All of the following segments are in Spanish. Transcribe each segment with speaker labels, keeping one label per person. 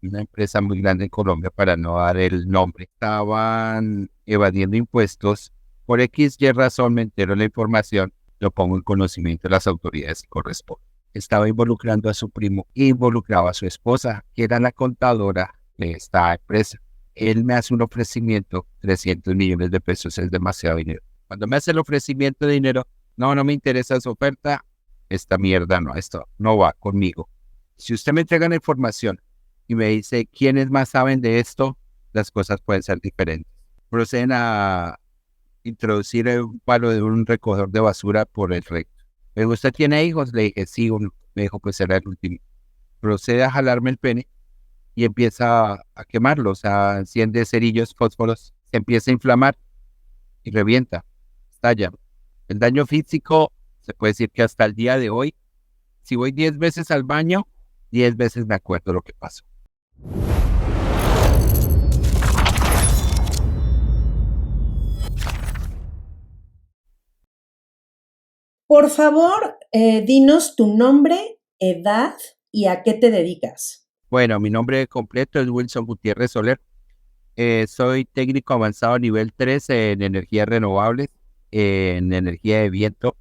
Speaker 1: una empresa muy grande en Colombia, para no dar el nombre. Estaban evadiendo impuestos. Por X y razón me entero la información, lo pongo en conocimiento de las autoridades que corresponden. Estaba involucrando a su primo, involucraba a su esposa, que era la contadora de esta empresa. Él me hace un ofrecimiento, 300 millones de pesos es demasiado dinero. Cuando me hace el ofrecimiento de dinero, no me interesa su oferta, esta mierda no, esto no va conmigo. Si usted me entrega la información y me dice quiénes más saben de esto, las cosas pueden ser diferentes. Proceden a introducir un palo de un recogedor de basura por el recto. ¿Me dijo, usted tiene hijos? Le dije, sí, uno. Me dijo, pues era el último. Procede a jalarme el pene y empieza a quemarlo, o sea, enciende cerillos, fósforos, se empieza a inflamar y revienta, estalla. El daño físico, se puede decir que hasta el día de hoy, si voy 10 veces al baño, 10 veces me acuerdo lo que pasó.
Speaker 2: Por favor, dinos tu nombre, edad y a qué te dedicas.
Speaker 1: Bueno, mi nombre completo es Wilson Gutiérrez Soler. Soy técnico avanzado nivel 3 en energías renovables, en energía de viento.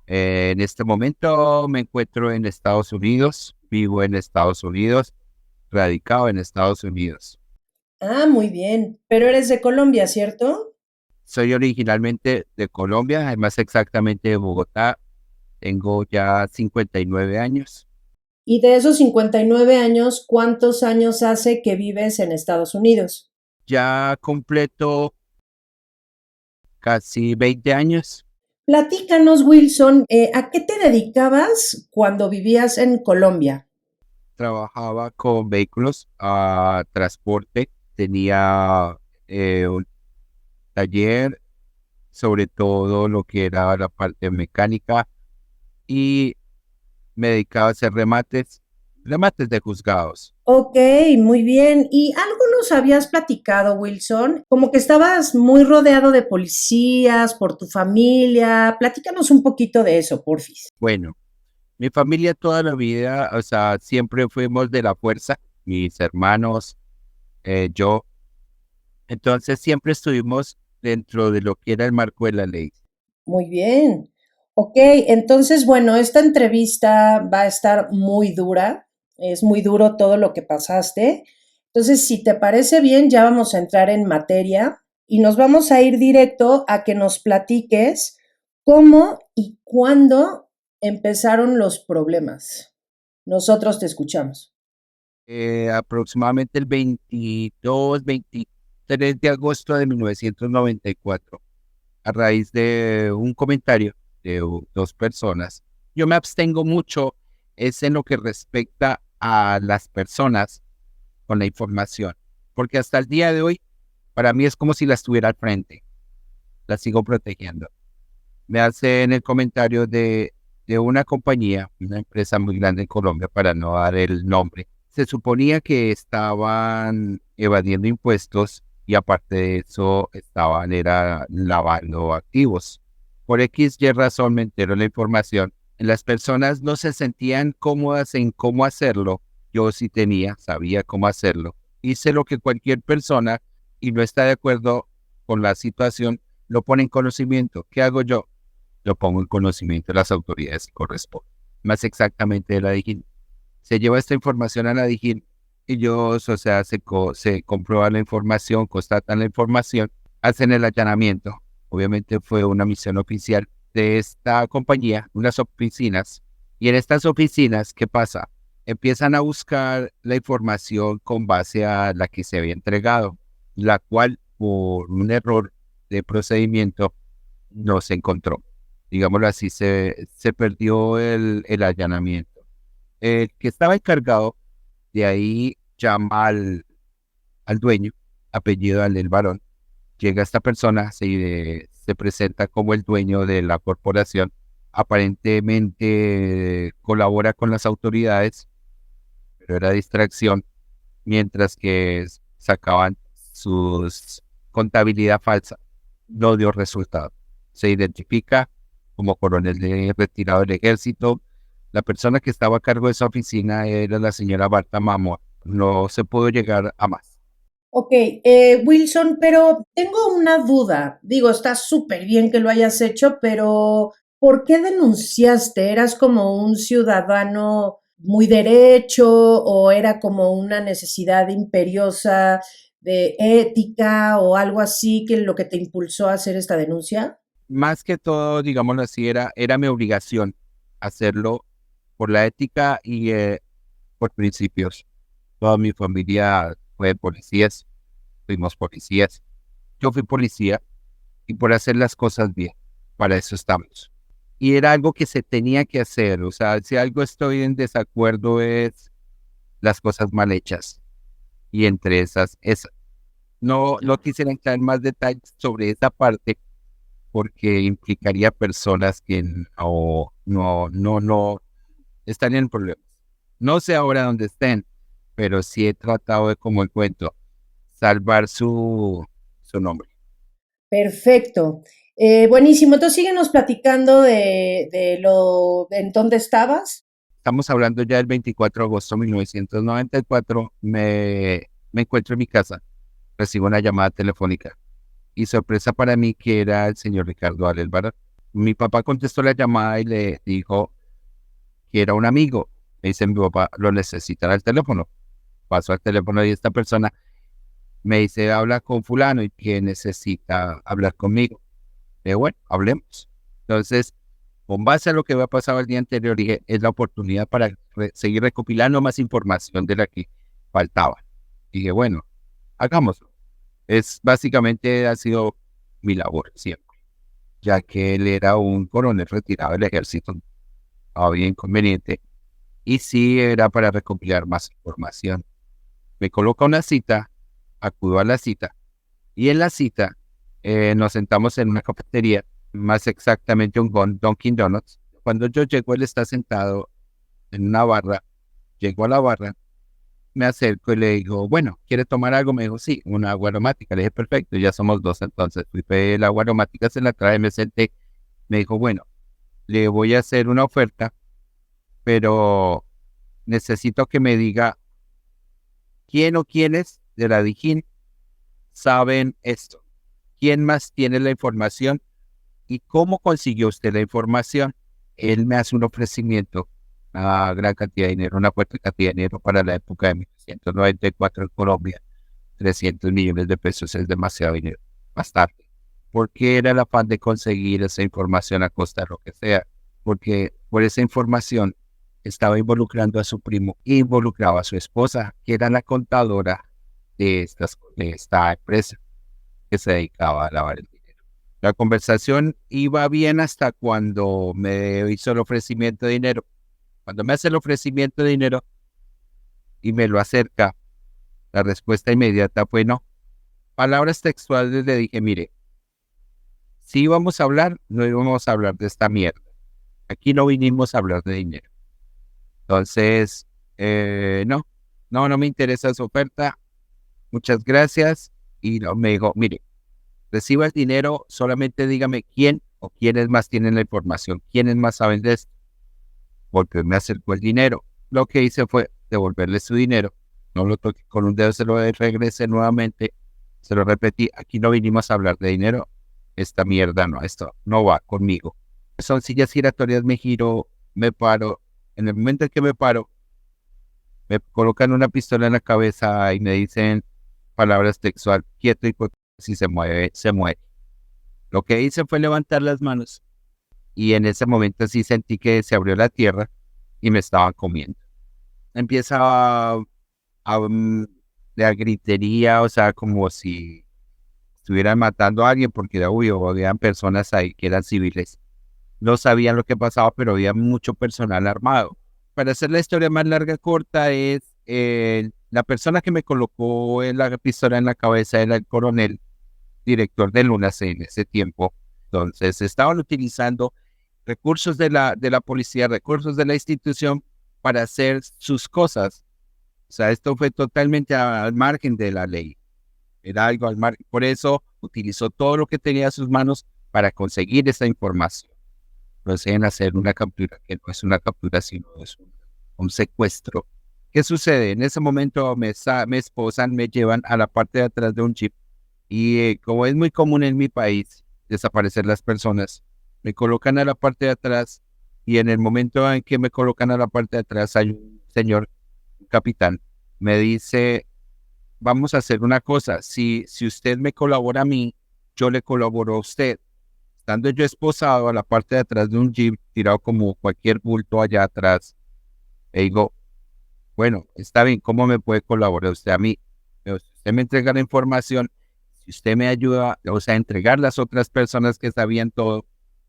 Speaker 1: En este momento me encuentro en Estados Unidos, vivo en Estados Unidos, radicado en Estados Unidos.
Speaker 2: Ah, muy bien. Pero eres de Colombia, ¿cierto?
Speaker 1: Soy originalmente de Colombia, además exactamente de Bogotá. Tengo ya 59 años.
Speaker 2: Y de esos 59 años, ¿cuántos años hace que vives en Estados Unidos?
Speaker 1: Ya completo casi 20 años.
Speaker 2: Platícanos, Wilson, ¿a qué te dedicabas cuando vivías en Colombia?
Speaker 1: Trabajaba con vehículos a transporte. Tenía un taller, sobre todo lo que era la parte mecánica, y me dedicaba a hacer remates de juzgados.
Speaker 2: Ok, muy bien. ¿Y algo nos habías platicado, Wilson? Como que estabas muy rodeado de policías por tu familia. Platícanos un poquito de eso, porfis.
Speaker 1: Bueno, mi familia toda la vida, o sea, siempre fuimos de la fuerza, mis hermanos, yo. Entonces siempre estuvimos dentro de lo que era el marco de la ley.
Speaker 2: Muy bien. Ok, entonces, bueno, esta entrevista va a estar muy dura. Es muy duro todo lo que pasaste. Entonces, si te parece bien, ya vamos a entrar en materia y nos vamos a ir directo a que nos platiques cómo y cuándo empezaron los problemas. Nosotros te escuchamos.
Speaker 1: Aproximadamente el 22, 23 de agosto de 1994, a raíz de un comentario de dos personas. Yo me abstengo mucho, es en lo que respecta a las personas con la información, porque hasta el día de hoy, para mí es como si las tuviera al frente, las sigo protegiendo. Me hacen el comentario de una compañía, una empresa muy grande en Colombia, para no dar el nombre. Se suponía que estaban evadiendo impuestos y aparte de eso era lavando activos. Por X y razón me entero la información. Las personas no se sentían cómodas en cómo hacerlo. Yo sí sabía cómo hacerlo. Hice lo que cualquier persona y no está de acuerdo con la situación, lo pone en conocimiento. ¿Qué hago yo? Lo pongo en conocimiento de las autoridades que corresponden. Más exactamente de la DIGIN. Se lleva esta información a la DIGIN y ellos, o sea, se comprueba la información, constatan la información, hacen el allanamiento. Obviamente fue una misión oficial de esta compañía, unas oficinas. Y en estas oficinas, ¿qué pasa? Empiezan a buscar la información con base a la que se había entregado, la cual por un error de procedimiento no se encontró. Digámoslo así, se perdió el allanamiento. El que estaba encargado de ahí llama al dueño, apellido al del varón. Llega esta persona, se presenta como el dueño de la corporación. Aparentemente colabora con las autoridades, pero era distracción, mientras que sacaban sus contabilidad falsa. No dio resultado. Se identifica como coronel retirado del ejército. La persona que estaba a cargo de esa oficina era la señora Marta Mamor. no se pudo llegar a más.
Speaker 2: Ok, Wilson, pero tengo una duda. Digo, está súper bien que lo hayas hecho, pero ¿por qué denunciaste? ¿Eras como un ciudadano muy derecho o era como una necesidad imperiosa de ética o algo así que lo que te impulsó a hacer esta denuncia?
Speaker 1: Más que todo, digámoslo así, era mi obligación hacerlo por la ética y por principios. Toda mi familia fue policías, fuimos policías. Yo fui policía y por hacer las cosas bien, para eso estamos. Y era algo que se tenía que hacer, o sea, si algo estoy en desacuerdo es las cosas mal hechas y entre esas. No quisiera entrar en más detalles sobre esa parte porque implicaría personas que no estarían en problemas. No sé ahora dónde estén, pero sí he tratado de, como el cuento, salvar su nombre.
Speaker 2: Perfecto. Buenísimo. Entonces síguenos platicando en dónde estabas.
Speaker 1: Estamos hablando ya del 24 de agosto de 1994. Me encuentro en mi casa, recibo una llamada telefónica y sorpresa para mí que era el señor Ricardo Alelvar. Mi papá contestó la llamada y le dijo que era un amigo. Me dice, mi papá lo necesitará al teléfono. Paso al teléfono y esta persona me dice, habla con fulano y que necesita hablar conmigo. Bueno, hablemos. Entonces, con base a lo que había pasado el día anterior, dije, es la oportunidad para seguir recopilando más información de la que faltaba. Dije, bueno, hagámoslo. Básicamente ha sido mi labor siempre, ya que él era un coronel retirado del ejército, había inconveniente, y sí era para recopilar más información. Me coloca una cita, acudo a la cita, y en la cita nos sentamos en una cafetería, más exactamente un Dunkin' Donuts. Cuando yo llego, él está sentado en una barra, llego a la barra, me acerco y le digo, bueno, ¿quiere tomar algo? Me dijo, sí, una agua aromática. Le dije, perfecto, ya somos dos entonces. Fui pedí el agua aromática, se la trae, me senté. Me dijo, bueno, le voy a hacer una oferta, pero necesito que me diga quién o quiénes de la Dijín saben esto. ¿Quién más tiene la información y cómo consiguió usted la información? Él me hace un ofrecimiento, una gran cantidad de dinero, una fuerte cantidad de dinero para la época de 1994 en Colombia. 300 millones de pesos es demasiado dinero, bastante. Porque era el afán de conseguir esa información a costa de lo que sea. Porque por esa información estaba involucrando a su primo, involucraba a su esposa, que era la contadora de esta empresa que se dedicaba a lavar el dinero. La conversación iba bien hasta cuando me hizo el ofrecimiento de dinero. Cuando me hace el ofrecimiento de dinero y me lo acerca, la respuesta inmediata fue no. Palabras textuales le dije, mire, si íbamos a hablar, no íbamos a hablar de esta mierda. Aquí no vinimos a hablar de dinero. Entonces, no me interesa su oferta. Muchas gracias. Y no, me dijo, mire, reciba el dinero, solamente dígame quién o quiénes más tienen la información, quiénes más saben de esto. Porque me acercó el dinero. Lo que hice fue devolverle su dinero. No lo toqué con un dedo, se lo regresé nuevamente. Se lo repetí, aquí no vinimos a hablar de dinero. Esta mierda no, esto no va conmigo. Son sillas giratorias, me giro, me paro. En el momento en que me paro, me colocan una pistola en la cabeza y me dicen palabras textual, quieto y si se mueve, se muere. Lo que hice fue levantar las manos y en ese momento sí sentí que se abrió la tierra y me estaban comiendo. Empieza la gritería, o sea, como si estuvieran matando a alguien, porque era obvio, habían personas ahí que eran civiles. No sabían lo que pasaba, pero había mucho personal armado. Para hacer la historia más larga corta, es la persona que me colocó la pistola en la cabeza era el coronel, director de Lunas en ese tiempo. Entonces, estaban utilizando recursos de la policía, recursos de la institución para hacer sus cosas. O sea, esto fue totalmente al margen de la ley. Era algo al margen. Por eso utilizó todo lo que tenía a sus manos para conseguir esa información. Proceden a hacer una captura, que no es una captura, sino es un secuestro ¿Qué sucede? En ese momento me esposan, me llevan a la parte de atrás de un jeep y como es muy común en mi país desaparecer las personas, me colocan a la parte de atrás y en el momento en que me colocan a la parte de atrás hay un señor, un capitán, me dice, vamos a hacer una cosa, si usted me colabora a mí, yo le colaboro a usted. Estando yo esposado a la parte de atrás de un jeep, tirado como cualquier bulto allá atrás, le digo, bueno, está bien, ¿cómo me puede colaborar usted a mí? Pero si usted me entrega la información, si usted me ayuda, o sea, a entregar las otras personas que sabían todo,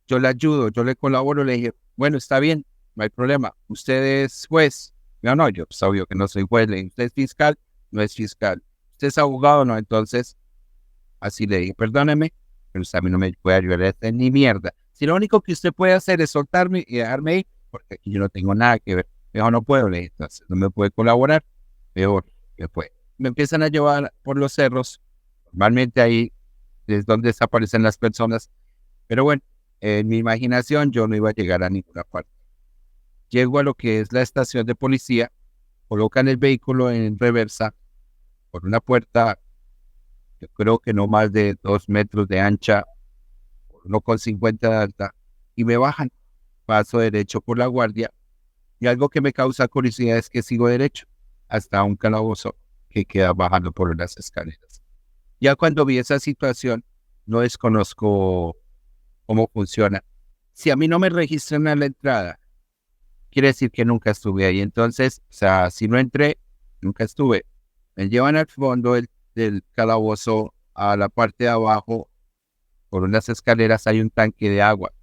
Speaker 1: yo le ayudo, yo le colaboro, le dije, bueno, está bien, no hay problema. ¿Usted es juez? No, yo pues obvio que no soy juez. Le dije, ¿usted es fiscal? No es fiscal. ¿Usted es abogado? No, entonces, así le dije, perdóneme, pero usted a mí no me puede ayudar a hacer ni mierda. Si lo único que usted puede hacer es soltarme y dejarme ir, porque aquí yo no tengo nada que ver. Mejor no puedo, le dije, entonces no me puede colaborar. Peor, que fue. Me empiezan a llevar por los cerros. Normalmente ahí es donde desaparecen las personas. Pero bueno, en mi imaginación yo no iba a llegar a ninguna parte. Llego a lo que es la estación de policía, colocan el vehículo en reversa por una puerta, yo creo que no más de 2 metros de ancha, por 1,50 de alta, y me bajan. Paso derecho por la guardia y algo que me causa curiosidad es que sigo derecho hasta un calabozo que queda bajando por unas escaleras. Ya cuando vi esa situación, no desconozco cómo funciona. Si a mí no me registran a la entrada, quiere decir que nunca estuve ahí. Entonces, o sea, si no entré, nunca estuve. Me llevan al fondo del calabozo, a la parte de abajo, por unas escaleras hay un tanque de agua.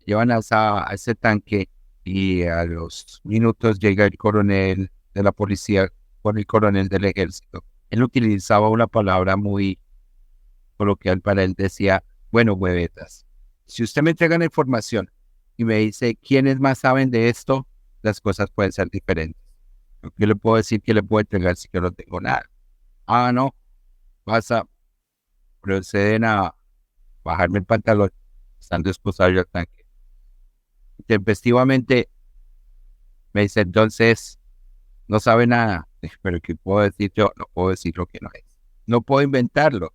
Speaker 1: Llevan a ese tanque y a los minutos llega el coronel de la policía con el coronel del ejército. Él utilizaba una palabra muy coloquial para él, decía, bueno, huevetas, si usted me entrega la información y me dice quiénes más saben de esto, las cosas pueden ser diferentes. Yo le puedo decir que le puedo entregar si yo no tengo nada. Ah, no, proceden a bajarme el pantalón, estando esposado al tanque. Tempestivamente me dice, entonces, no sabe nada. Pero ¿qué puedo decir yo? No puedo decir lo que no es. No puedo inventarlo.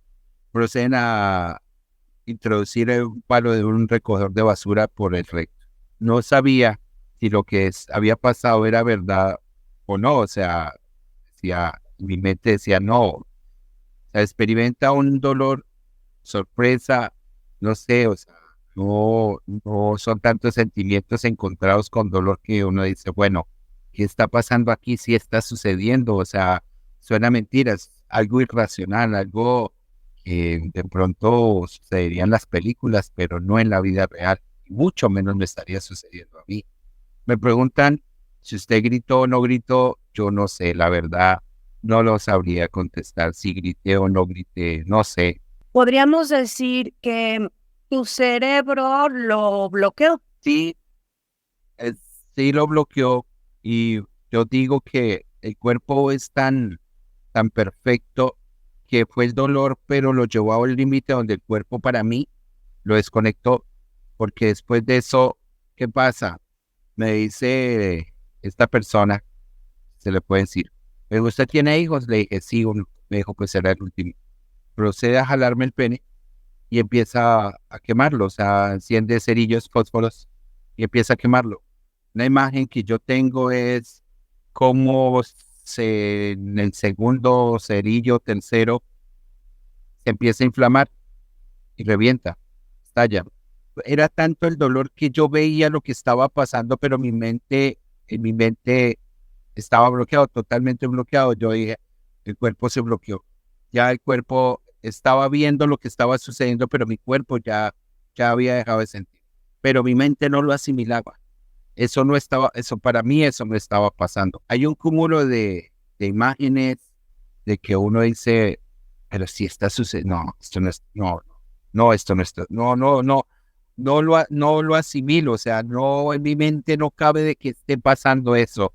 Speaker 1: Proceden a introducir un palo de un recogedor de basura por el recto. No sabía si lo que había pasado era verdad o no. O sea, mi mente decía no. O sea, experimenta un dolor, sorpresa, no sé, o sea, no son tantos sentimientos encontrados con dolor que uno dice, bueno, ¿qué está pasando aquí? ¿Sí está sucediendo? O sea, suena mentiras, algo irracional, algo que de pronto sucedería en las películas, pero no en la vida real, y mucho menos me estaría sucediendo a mí. Me preguntan si usted gritó o no gritó, yo no sé, la verdad, no lo sabría contestar, si grité o no grité, no sé.
Speaker 3: Podríamos decir que tu cerebro lo bloqueó.
Speaker 1: Sí, eh, sí lo bloqueó y yo digo que el cuerpo es tan perfecto que fue el dolor, pero lo llevó a un límite donde el cuerpo para mí lo desconectó, porque después de eso, ¿qué pasa? Me dice esta persona, se le puede decir, ¿pero usted tiene hijos? Le dije, sí, uno. Me dijo, pues será el último. Procede a jalarme el pene y empieza a quemarlo, o sea, enciende cerillos, fósforos y empieza a quemarlo. La imagen que yo tengo es cómo en el segundo cerillo, tercero, se empieza a inflamar y revienta, estalla. Era tanto el dolor que yo veía lo que estaba pasando, pero en mi mente estaba bloqueado, totalmente bloqueado. Yo dije, el cuerpo se bloqueó. Ya el cuerpo estaba viendo lo que estaba sucediendo, pero mi cuerpo ya había dejado de sentir. Pero mi mente no lo asimilaba. Eso para mí eso no estaba pasando. Hay un cúmulo de imágenes de que uno dice, pero si está sucediendo, no, esto no es, no, esto no está, no lo asimilo, o sea, no, en mi mente no cabe de que esté pasando eso.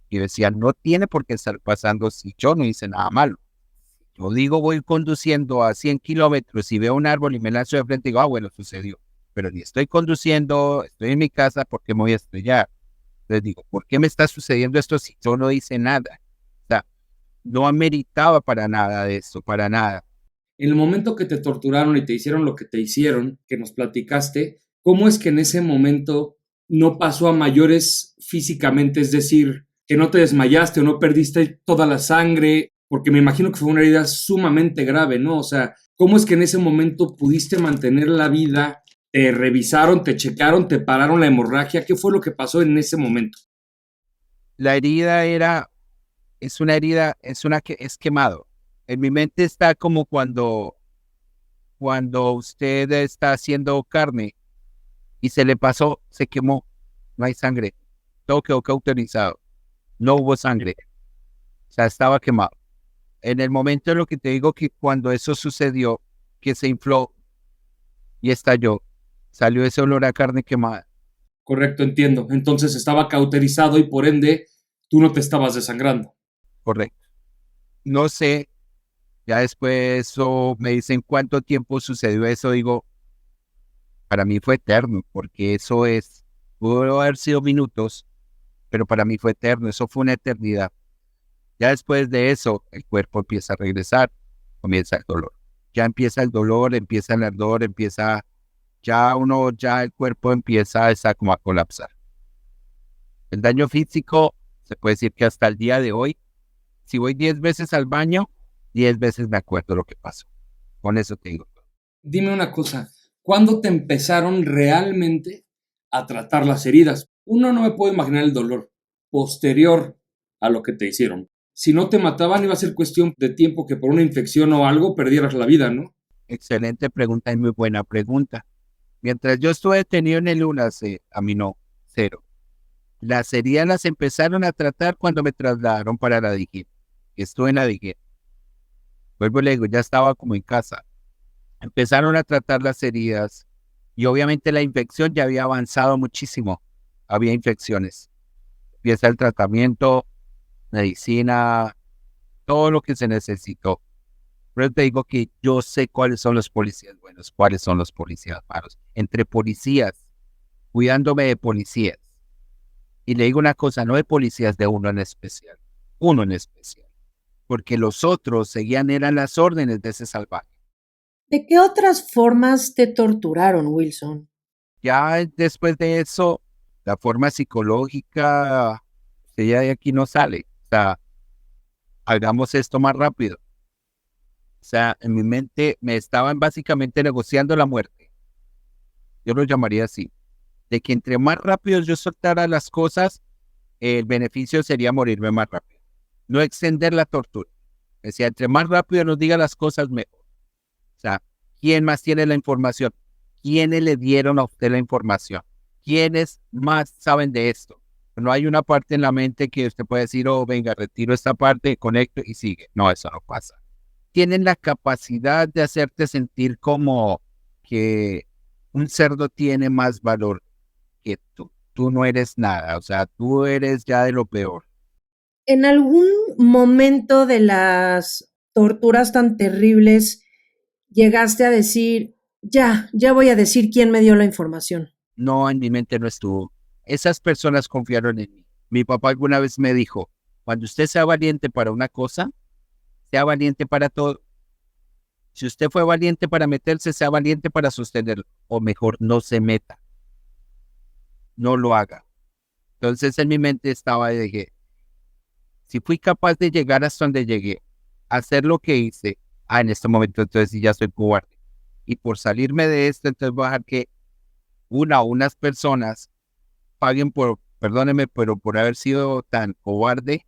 Speaker 1: Y decía, no tiene por qué estar pasando si yo no hice nada malo. Yo digo, voy conduciendo a 100 kilómetros y veo un árbol y me lanzo de frente y digo, bueno, sucedió. Pero ni estoy conduciendo, estoy en mi casa, ¿por qué me voy a estrellar? Les digo, ¿por qué me está sucediendo esto si yo no hice nada? O sea, no ameritaba para nada de esto, para nada.
Speaker 4: En el momento que te torturaron y te hicieron lo que te hicieron, que nos platicaste, ¿cómo es que en ese momento no pasó a mayores físicamente? Es decir, que no te desmayaste o no perdiste toda la sangre, porque me imagino que fue una herida sumamente grave, ¿no? O sea, ¿cómo es que en ese momento pudiste mantener la vida? ¿Te revisaron, te checaron, te pararon la hemorragia? ¿Qué fue lo que pasó en ese momento?
Speaker 1: La herida es una herida, es quemado. En mi mente está como cuando usted está haciendo carne y se le pasó, se quemó, no hay sangre, todo quedó cauterizado, no hubo sangre, o sea, estaba quemado. En el momento en lo que te digo que cuando eso sucedió, que se infló y estalló, salió ese olor a carne quemada.
Speaker 4: Correcto, entiendo. Entonces estaba cauterizado y por ende tú no te estabas desangrando.
Speaker 1: Correcto. No sé, ya después me dicen cuánto tiempo sucedió eso, digo, para mí fue eterno, porque pudo haber sido minutos, pero para mí fue eterno, eso fue una eternidad. Ya después de eso, el cuerpo empieza a regresar, comienza el dolor. Ya empieza el dolor, empieza el ardor, ya el cuerpo empieza como a colapsar. El daño físico, se puede decir que hasta el día de hoy, si voy 10 veces al baño, 10 veces me acuerdo lo que pasó. Con eso te digo.
Speaker 4: Dime una cosa, ¿cuándo te empezaron realmente a tratar las heridas? Uno no me puede imaginar el dolor posterior a lo que te hicieron. Si no te mataban iba a ser cuestión de tiempo que por una infección o algo perdieras la vida, ¿no?
Speaker 1: Excelente pregunta y muy buena pregunta. Mientras yo estuve detenido en el UNAS, a mí no, cero. Las heridas las empezaron a tratar cuando me trasladaron para la DIGIR. Estuve en la DIGIR. Vuelvo y le digo, ya estaba como en casa. Empezaron a tratar las heridas y obviamente la infección ya había avanzado muchísimo. Había infecciones. Empieza el tratamiento, medicina, todo lo que se necesitó. Pero te digo que yo sé cuáles son los policías buenos, cuáles son los policías malos. Entre policías, cuidándome de policías. Y le digo una cosa, no de policías, de uno en especial. Uno en especial. Porque los otros eran las órdenes de ese salvaje.
Speaker 2: ¿De qué otras formas te torturaron, Wilson?
Speaker 1: Ya después de eso, la forma psicológica, ya de aquí no sale. O sea, hagamos esto más rápido. O sea, en mi mente me estaban básicamente negociando la muerte. Yo lo llamaría así. De que entre más rápido yo soltara las cosas, el beneficio sería morirme más rápido. No extender la tortura. Decía, entre más rápido nos diga las cosas, mejor. O sea, ¿quién más tiene la información? ¿Quiénes le dieron a usted la información? ¿Quiénes más saben de esto? No hay una parte en la mente que usted puede decir, oh, venga, retiro esta parte, conecto y sigue. No, eso no pasa. Tienen la capacidad de hacerte sentir como que un cerdo tiene más valor que tú. Tú no eres nada, o sea, tú eres ya de lo peor.
Speaker 2: ¿En algún momento de las torturas tan terribles llegaste a decir, ya voy a decir quién me dio la información?
Speaker 1: No, en mi mente no estuvo. Esas personas confiaron en mí. Mi papá alguna vez me dijo, cuando usted sea valiente para una cosa, sea valiente para todo. Si usted fue valiente para meterse, sea valiente para sostenerlo. O mejor, no se meta. No lo haga. Entonces en mi mente estaba de que si fui capaz de llegar hasta donde llegué, hacer lo que hice, en este momento entonces sí ya soy cobarde. Y por salirme de esto, entonces voy a dejar que unas personas paguen perdónenme, pero por haber sido tan cobarde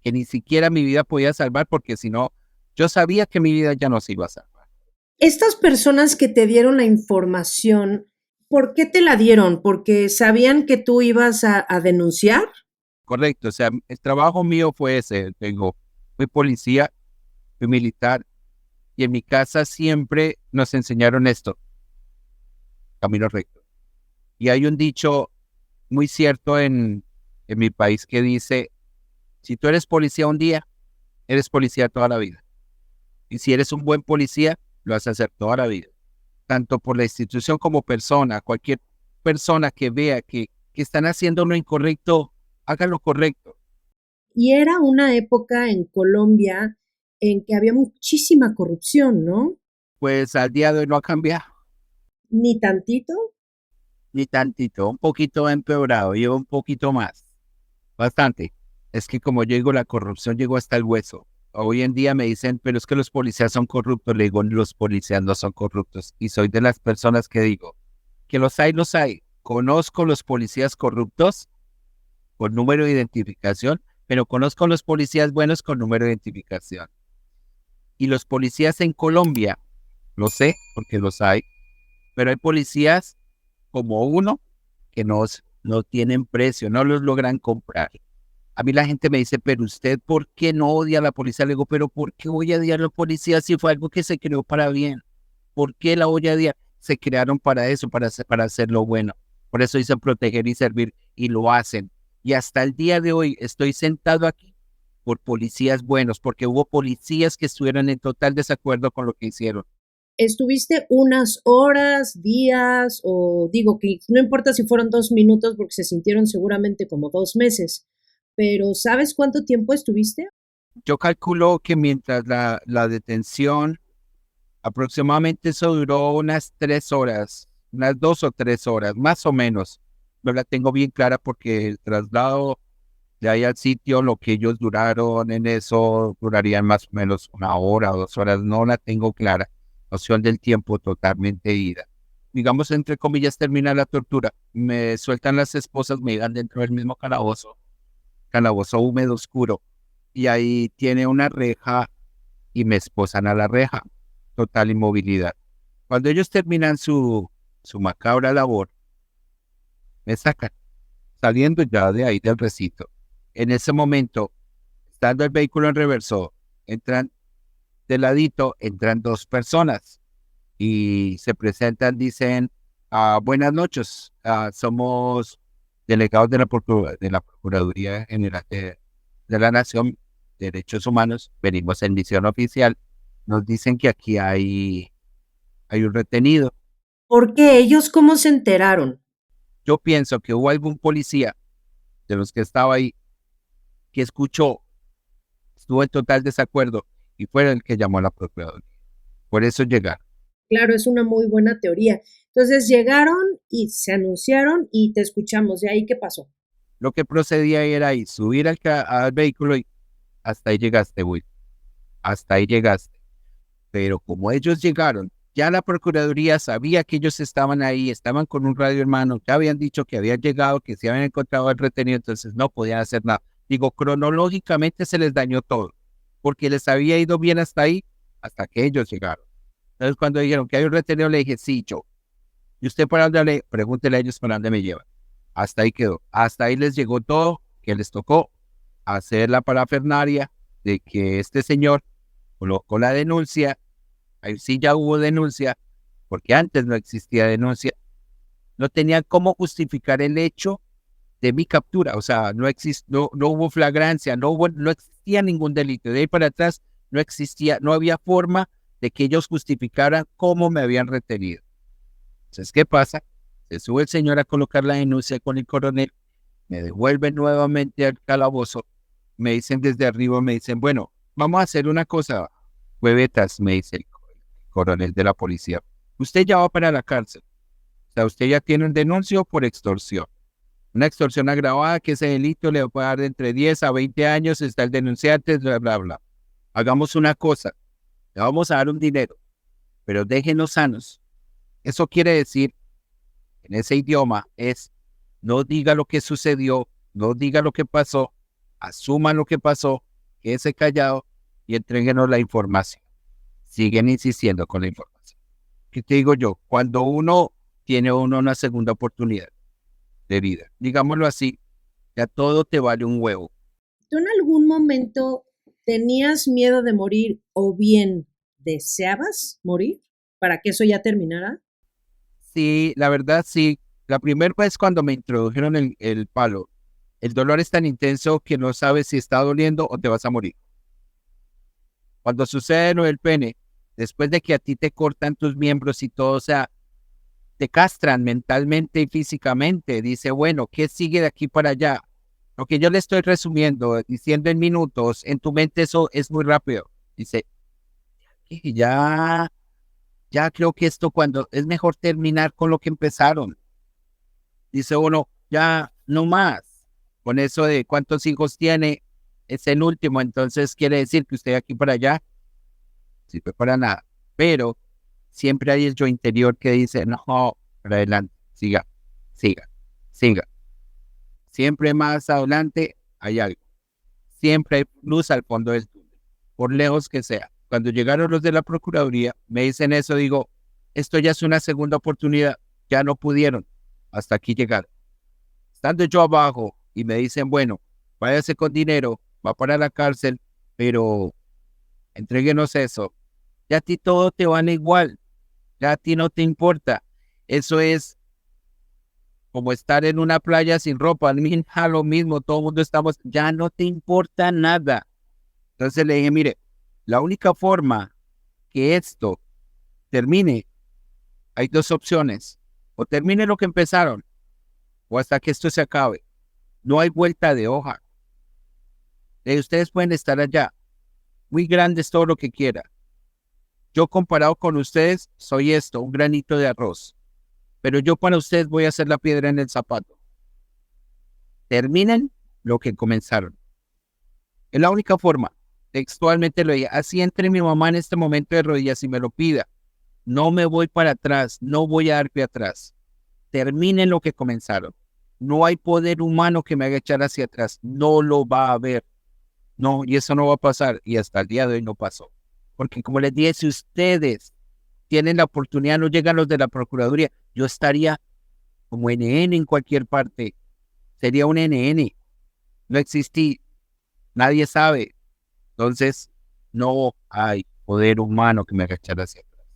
Speaker 1: que ni siquiera mi vida podía salvar, porque si no, yo sabía que mi vida ya no se iba a salvar.
Speaker 2: Estas personas que te dieron la información, ¿por qué te la dieron? ¿Porque sabían que tú ibas a denunciar?
Speaker 1: Correcto, o sea, el trabajo mío fue ese. Fui policía, fui militar, y en mi casa siempre nos enseñaron esto, camino recto. Y hay un dicho muy cierto en mi país que dice, si tú eres policía un día, eres policía toda la vida. Y si eres un buen policía, lo vas a hacer toda la vida. Tanto por la institución como persona, cualquier persona que vea que que están haciendo lo incorrecto, hagan lo correcto.
Speaker 2: Y era una época en Colombia en que había muchísima corrupción, ¿no?
Speaker 1: Pues al día de hoy no ha cambiado,
Speaker 2: Ni tantito.
Speaker 1: ni tantito, un poquito ha empeorado, lleva un poquito más, bastante. Es que como yo digo, la corrupción llegó hasta el hueso. Hoy en día me dicen, pero es que los policías son corruptos. Le digo, los policías no son corruptos. Y soy de las personas que digo, que los hay, los hay. Conozco los policías corruptos con número de identificación, pero conozco los policías buenos con número de identificación. Y los policías en Colombia, lo sé, porque los hay, pero hay policías como uno que no tienen precio, no los logran comprar. A mí la gente me dice, pero usted, ¿por qué no odia a la policía? Le digo, pero ¿por qué voy a odiar a la policía si fue algo que se creó para bien? ¿Por qué la voy a odiar? Se crearon para eso, para hacer lo bueno. Por eso dicen proteger y servir, y lo hacen. Y hasta el día de hoy estoy sentado aquí por policías buenos, porque hubo policías que estuvieron en total desacuerdo con lo que hicieron.
Speaker 2: ¿Estuviste unas horas, días, o digo que no importa si fueron 2 minutos porque se sintieron seguramente como 2 meses, pero ¿sabes cuánto tiempo estuviste?
Speaker 1: Yo calculo que mientras la detención, aproximadamente eso duró unas 3 horas, unas 2 o 3 horas, más o menos. No la tengo bien clara porque el traslado de ahí al sitio, lo que ellos duraron en eso, durarían más o menos 1 hora o 2 horas. No la tengo clara. Noción del tiempo totalmente ida. Digamos, entre comillas, termina la tortura. Me sueltan las esposas, me llegan dentro del mismo calabozo húmedo, oscuro. Y ahí tiene una reja y me esposan a la reja. Total inmovilidad. Cuando ellos terminan su macabra labor, me sacan, saliendo ya de ahí del recinto. En ese momento, estando el vehículo en reverso, entran de ladito, entran 2 personas y se presentan, dicen, buenas noches, somos delegados de la Procuraduría General de la Nación, Derechos Humanos, venimos en misión oficial, nos dicen que aquí hay un retenido.
Speaker 2: ¿Por qué? ¿Ellos cómo se enteraron?
Speaker 1: Yo pienso que hubo algún policía de los que estaba ahí que escuchó, estuvo en total desacuerdo y fue el que llamó a la Procuraduría. Por eso llegaron.
Speaker 2: Claro, es una muy buena teoría. Entonces llegaron y se anunciaron y te escuchamos. ¿De ahí qué pasó?
Speaker 1: Lo que procedía era ahí, subir al vehículo y hasta ahí llegaste, Will. Hasta ahí llegaste. Pero como ellos llegaron, ya la Procuraduría sabía que ellos estaban ahí, estaban con un radio hermano, ya habían dicho que habían llegado, que se habían encontrado al retenido, entonces no podían hacer nada. Digo, cronológicamente se les dañó todo, porque les había ido bien hasta ahí, hasta que ellos llegaron. Entonces cuando dijeron que hay un retenido, le dije, sí, yo. ¿Y usted para dónde le? Pregúntele a ellos para dónde me llevan. Hasta ahí quedó. Hasta ahí les llegó todo, que les tocó hacer la parafernaria de que este señor colocó la denuncia. Ahí sí ya hubo denuncia, porque antes no existía denuncia. No tenían cómo justificar el hecho de mi captura. O sea, no hubo flagrancia, no existía ningún delito. De ahí para atrás no existía, no había forma de que ellos justificaran cómo me habían retenido. Entonces, ¿qué pasa? Se sube el señor a colocar la denuncia con el coronel, me devuelven nuevamente al calabozo, me dicen desde arriba, me dicen, bueno, vamos a hacer una cosa, huevetas, me dice el coronel de la policía, usted ya va para la cárcel, o sea, usted ya tiene un denuncio por extorsión, una extorsión agravada, que ese delito le puede dar de entre 10 a 20 años, está el denunciante, bla, bla, bla. Hagamos una cosa, le vamos a dar un dinero, pero déjenos sanos. Eso quiere decir, en ese idioma, es no diga lo que sucedió, no diga lo que pasó, asuma lo que pasó, quédese callado y entréguenos la información. Siguen insistiendo con la información. ¿Qué te digo yo? Cuando uno tiene una segunda oportunidad de vida, digámoslo así, ya todo te vale un huevo.
Speaker 2: ¿Tú en algún momento tenías miedo de morir o bien deseabas morir para que eso ya terminara?
Speaker 1: Sí, la verdad sí. La primera vez cuando me introdujeron el palo, el dolor es tan intenso que no sabes si está doliendo o te vas a morir. Cuando sucede lo del pene, después de que a ti te cortan tus miembros y todo, o sea, te castran mentalmente y físicamente. Dice, bueno, ¿qué sigue de aquí para allá? Lo que yo le estoy resumiendo, diciendo en minutos, en tu mente eso es muy rápido. Dice, ya creo que esto cuando es mejor terminar con lo que empezaron. Dice uno, ya no más. Con eso de cuántos hijos tiene, es el último, entonces quiere decir que usted de aquí para allá sirve para nada. Pero siempre hay el yo interior que dice, no, para adelante, siga, siga, siga. Siempre más adelante hay algo. Siempre hay luz al fondo del túnel, por lejos que sea. Cuando llegaron los de la Procuraduría, me dicen eso, digo, esto ya es una segunda oportunidad, ya no pudieron, hasta aquí llegaron. Estando yo abajo y me dicen, bueno, váyase con dinero, va para la cárcel, pero entréguenos eso. Ya a ti todo te van igual, ya a ti no te importa. Eso es como estar en una playa sin ropa, a lo mismo, todo el mundo estamos, ya no te importa nada. Entonces le dije, mire, la única forma que esto termine, hay dos opciones, o termine lo que empezaron, o hasta que esto se acabe. No hay vuelta de hoja. Ustedes pueden estar allá, muy grandes, todo lo que quiera. Yo comparado con ustedes, soy esto, un granito de arroz. Pero yo para ustedes voy a hacer la piedra en el zapato. Terminen lo que comenzaron. Es la única forma. Textualmente lo dije. Así entre mi mamá en este momento de rodillas y me lo pida. No me voy para atrás, no voy a dar pie atrás. Terminen lo que comenzaron. No hay poder humano que me haga echar hacia atrás. No lo va a haber. No, y eso no va a pasar. Y hasta el día de hoy no pasó. Porque como les dije, si ustedes tienen la oportunidad, no llegan los de la Procuraduría, yo estaría como NN en cualquier parte. Sería un NN. No existí. Nadie sabe. Entonces, no hay poder humano que me haga echar hacia atrás.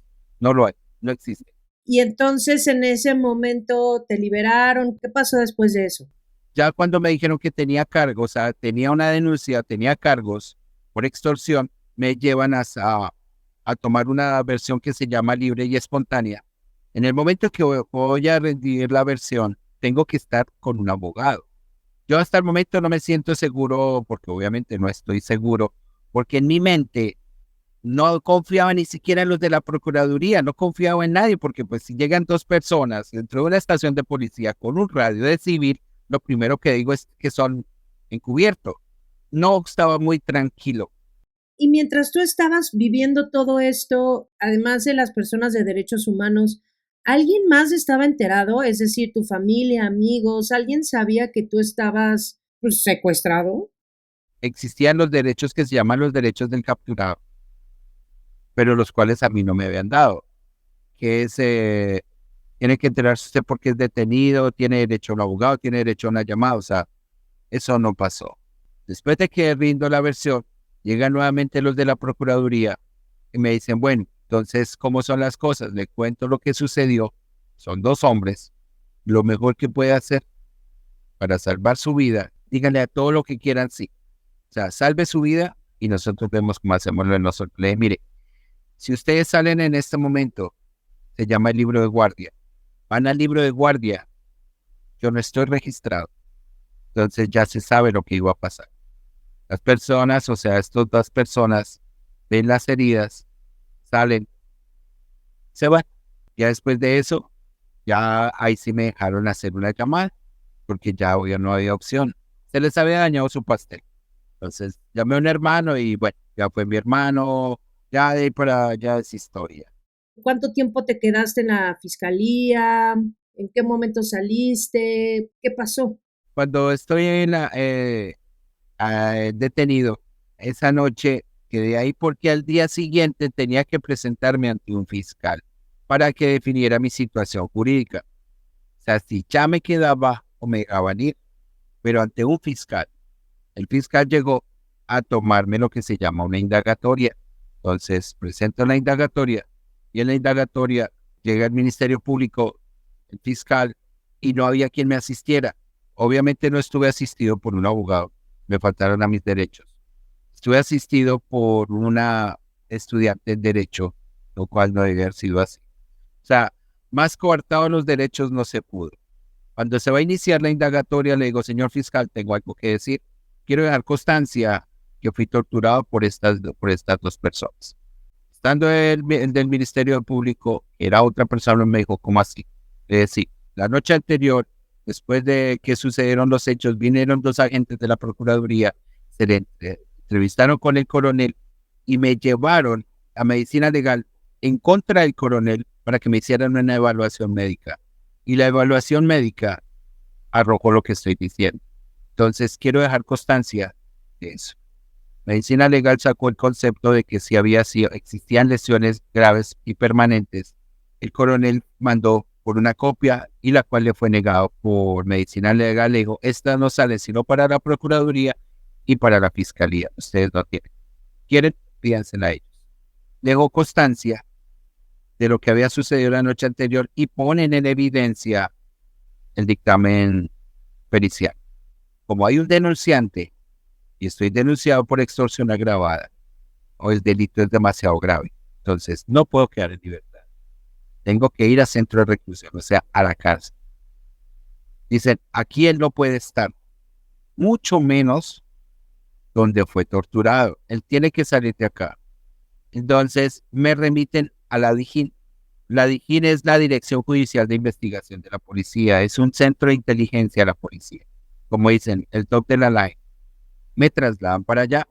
Speaker 1: No lo hay. No existe.
Speaker 2: Y entonces en ese momento te liberaron. ¿Qué pasó después de eso?
Speaker 1: Ya cuando me dijeron que tenía cargos, o sea, tenía una denuncia, tenía cargos por extorsión, me llevan a tomar una versión que se llama libre y espontánea. En el momento que voy a rendir la versión, tengo que estar con un abogado. Yo hasta el momento no me siento seguro, porque obviamente no estoy seguro, porque en mi mente no confiaba ni siquiera en los de la Procuraduría, no confiaba en nadie, porque pues si llegan dos personas dentro de una estación de policía con un radio de civil, lo primero que digo es que son encubiertos. No estaba muy tranquilo.
Speaker 2: Y mientras tú estabas viviendo todo esto, además de las personas de derechos humanos, ¿alguien más estaba enterado? Es decir, tu familia, amigos, ¿alguien sabía que tú estabas pues, secuestrado?
Speaker 1: Existían los derechos que se llaman los derechos del capturado, pero los cuales a mí no me habían dado, que es, tiene que enterarse usted porque es detenido, tiene derecho a un abogado, tiene derecho a una llamada, o sea, eso no pasó. Después de que rindo la versión, llegan nuevamente los de la Procuraduría y me dicen, bueno, entonces, ¿cómo son las cosas? Le cuento lo que sucedió. Son dos hombres. Lo mejor que puede hacer para salvar su vida, díganle a todo lo que quieran, sí. O sea, salve su vida y nosotros vemos cómo hacemos lo de nosotros. Le dije, mire, si ustedes salen en este momento, se llama el libro de guardia. Van al libro de guardia. Yo no estoy registrado. Entonces ya se sabe lo que iba a pasar. Las personas, o sea, estas dos personas, ven las heridas, salen, se van. Ya después de eso, ya ahí sí me dejaron hacer una llamada, porque ya no había opción. Se les había dañado su pastel. Entonces llamé a un hermano y bueno, ya fue mi hermano, ya de ahí para allá es historia.
Speaker 2: ¿Cuánto tiempo te quedaste en la fiscalía? ¿En qué momento saliste? ¿Qué pasó?
Speaker 1: Cuando estoy en detenido, esa noche quedé ahí porque al día siguiente tenía que presentarme ante un fiscal para que definiera mi situación jurídica. O sea, si ya me quedaba o me dejaban ir, pero ante un fiscal. El fiscal llegó a tomarme lo que se llama una indagatoria. Entonces, presento la indagatoria y en la indagatoria llega el Ministerio Público, el fiscal, y no había quien me asistiera. Obviamente no estuve asistido por un abogado, me faltaron a mis derechos. Estuve asistido por una estudiante en Derecho, lo cual no debe haber sido así. O sea, Más coartados los derechos no se pudo. Cuando se va a iniciar la indagatoria, le digo, señor fiscal, tengo algo que decir. Quiero dejar constancia que fui torturado por estas 2 personas. Estando el del Ministerio Público, era otra persona, me dijo, ¿cómo así? Le decía, la noche anterior, después de que sucedieron los hechos, vinieron 2 agentes de la Procuraduría, se le entrevistaron con el coronel y me llevaron a medicina legal en contra del coronel para que me hicieran una evaluación médica. Y la evaluación médica arrojó lo que estoy diciendo. Entonces, quiero dejar constancia de eso. Medicina legal sacó el concepto de que si existían lesiones graves y permanentes, el coronel mandó por una copia y la cual le fue negado por medicina legal. Le dijo, esta no sale sino para la Procuraduría y para la Fiscalía. Ustedes no tienen. ¿Quieren? Pídansela a ellos. Dejó constancia de lo que había sucedido la noche anterior y ponen en evidencia el dictamen pericial. Como hay un denunciante y estoy denunciado por extorsión agravada, o el delito es demasiado grave, entonces no puedo quedar en libertad. Tengo que ir a centro de reclusión, o sea, a la cárcel. Dicen, aquí él no puede estar, mucho menos donde fue torturado. Él tiene que salir de acá. Entonces me remiten a la DIJÍN. La DIJÍN es la Dirección Judicial de Investigación de la Policía, es un centro de inteligencia de la policía. Como dicen, el top de la line. Me trasladan para allá.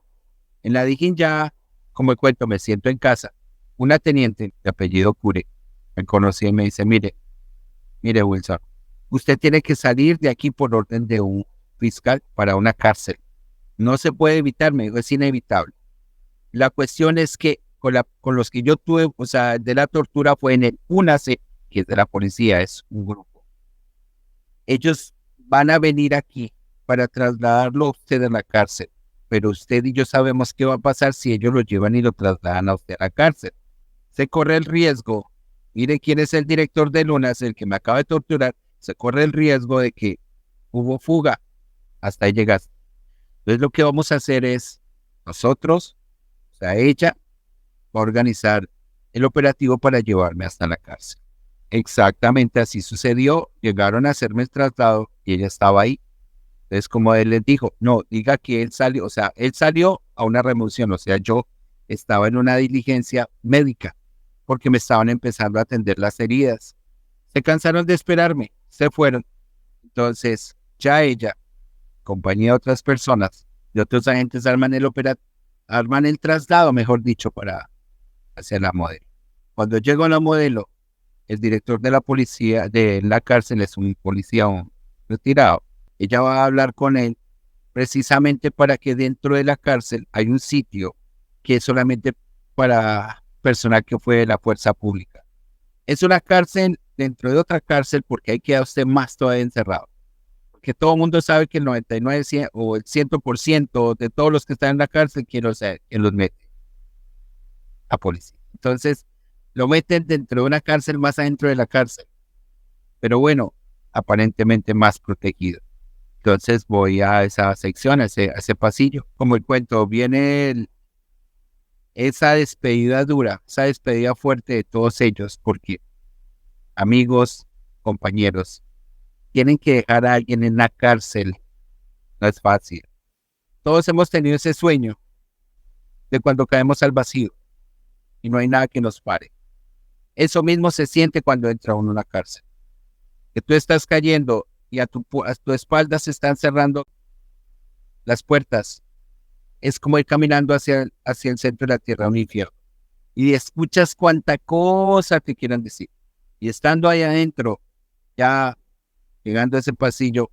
Speaker 1: En la DIJÍN ya, como cuento, me siento en casa. Una teniente de apellido Cure me conocía y me dice, mire Wilson, usted tiene que salir de aquí por orden de un fiscal para una cárcel. No se puede evitar, me dijo, es inevitable. La cuestión es que con los que yo tuve, o sea, de la tortura fue en el UNACE, que es de la policía, es un grupo. Ellos van a venir aquí para trasladarlo a usted a la cárcel, pero usted y yo sabemos qué va a pasar si ellos lo llevan y lo trasladan a usted a la cárcel. Se corre el riesgo, mire quién es el director del UNACE, el que me acaba de torturar, se corre el riesgo de que hubo fuga, hasta ahí llegaste. Entonces lo que vamos a hacer es, nosotros, o sea, ella va a organizar el operativo para llevarme hasta la cárcel. Exactamente así sucedió, llegaron a hacerme el traslado y ella estaba ahí. Entonces, como él les dijo, no, diga que él salió, o sea, él salió a una remoción, o sea, yo estaba en una diligencia médica porque me estaban empezando a atender las heridas. Se cansaron de esperarme, se fueron. Entonces, ya ella, compañía de otras personas, de otros agentes, arman el traslado, mejor dicho, para hacia la modelo. Cuando llego a la modelo, el director de la policía, de la cárcel, es un policía retirado. Ella va a hablar con él precisamente para que dentro de la cárcel hay un sitio que es solamente para personal que fue de la fuerza pública. Es una cárcel dentro de otra cárcel porque ahí queda usted más todavía encerrado. Porque todo el mundo sabe que el 99 o el 100% de todos los que están en la cárcel quieren saber que los mete a policía. Entonces, lo meten dentro de una cárcel más adentro de la cárcel. Pero bueno, aparentemente más protegido. Entonces voy a esa sección, a ese pasillo. Como el cuento, viene esa despedida dura, esa despedida fuerte de todos ellos, porque amigos, compañeros, tienen que dejar a alguien en la cárcel. No es fácil. Todos hemos tenido ese sueño de cuando caemos al vacío y no hay nada que nos pare. Eso mismo se siente cuando entra uno a una cárcel. Que tú estás cayendo y a tu espalda se están cerrando las puertas. Es como ir caminando hacia el centro de la tierra, un infierno. Y escuchas cuánta cosa te quieran decir. Y estando ahí adentro, ya llegando a ese pasillo,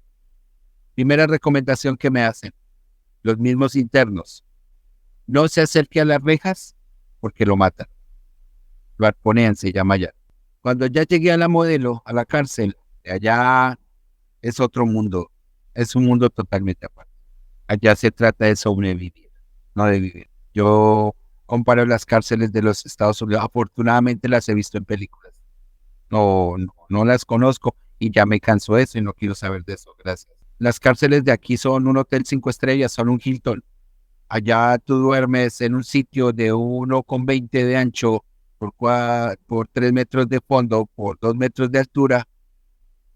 Speaker 1: primera recomendación que me hacen los mismos internos: no se acerque a las rejas porque lo matan. Lo arponean, se llama allá. Cuando ya llegué a la modelo, a la cárcel, allá es otro mundo, es un mundo totalmente aparte. Allá se trata de sobrevivir, no de vivir. Yo comparo las cárceles de los Estados Unidos, afortunadamente las he visto en películas. No las conozco y ya me canso de eso y no quiero saber de eso, gracias. Las cárceles de aquí son un hotel 5 estrellas, son un Hilton. Allá tú duermes en un sitio de 1,20 de ancho por 3 metros de fondo, por 2 metros de altura,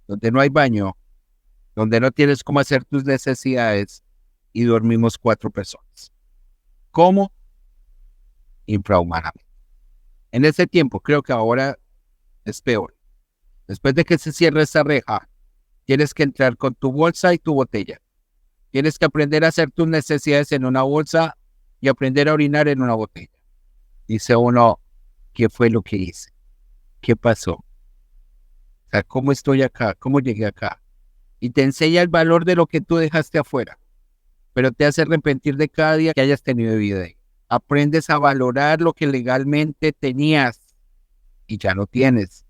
Speaker 1: donde no hay baño, donde no tienes cómo hacer tus necesidades y dormimos 4 personas. ¿Cómo? Infrahumanamente. En ese tiempo, creo que ahora es peor. Después de que se cierre esa reja, tienes que entrar con tu bolsa y tu botella. Tienes que aprender a hacer tus necesidades en una bolsa y aprender a orinar en una botella. Dice uno, ¿qué fue lo que hice? ¿Qué pasó? O sea, ¿cómo estoy acá? ¿Cómo llegué acá? Y te enseña el valor de lo que tú dejaste afuera, pero te hace arrepentir de cada día que hayas tenido vida ahí. Aprendes a valorar lo que legalmente tenías y ya no tienes.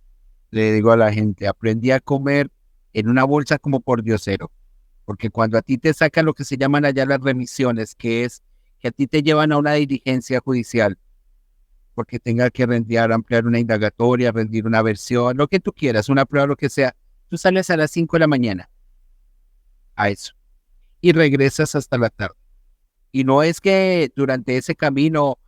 Speaker 1: Le digo a la gente, aprendí a comer en una bolsa como por diosero, porque cuando a ti te sacan lo que se llaman allá las remisiones, que es que a ti te llevan a una diligencia judicial, porque tenga que rendir, ampliar una indagatoria, rendir una versión, lo que tú quieras, una prueba, lo que sea, tú sales a las 5 de la mañana a eso y regresas hasta la tarde. Y no es que durante ese camino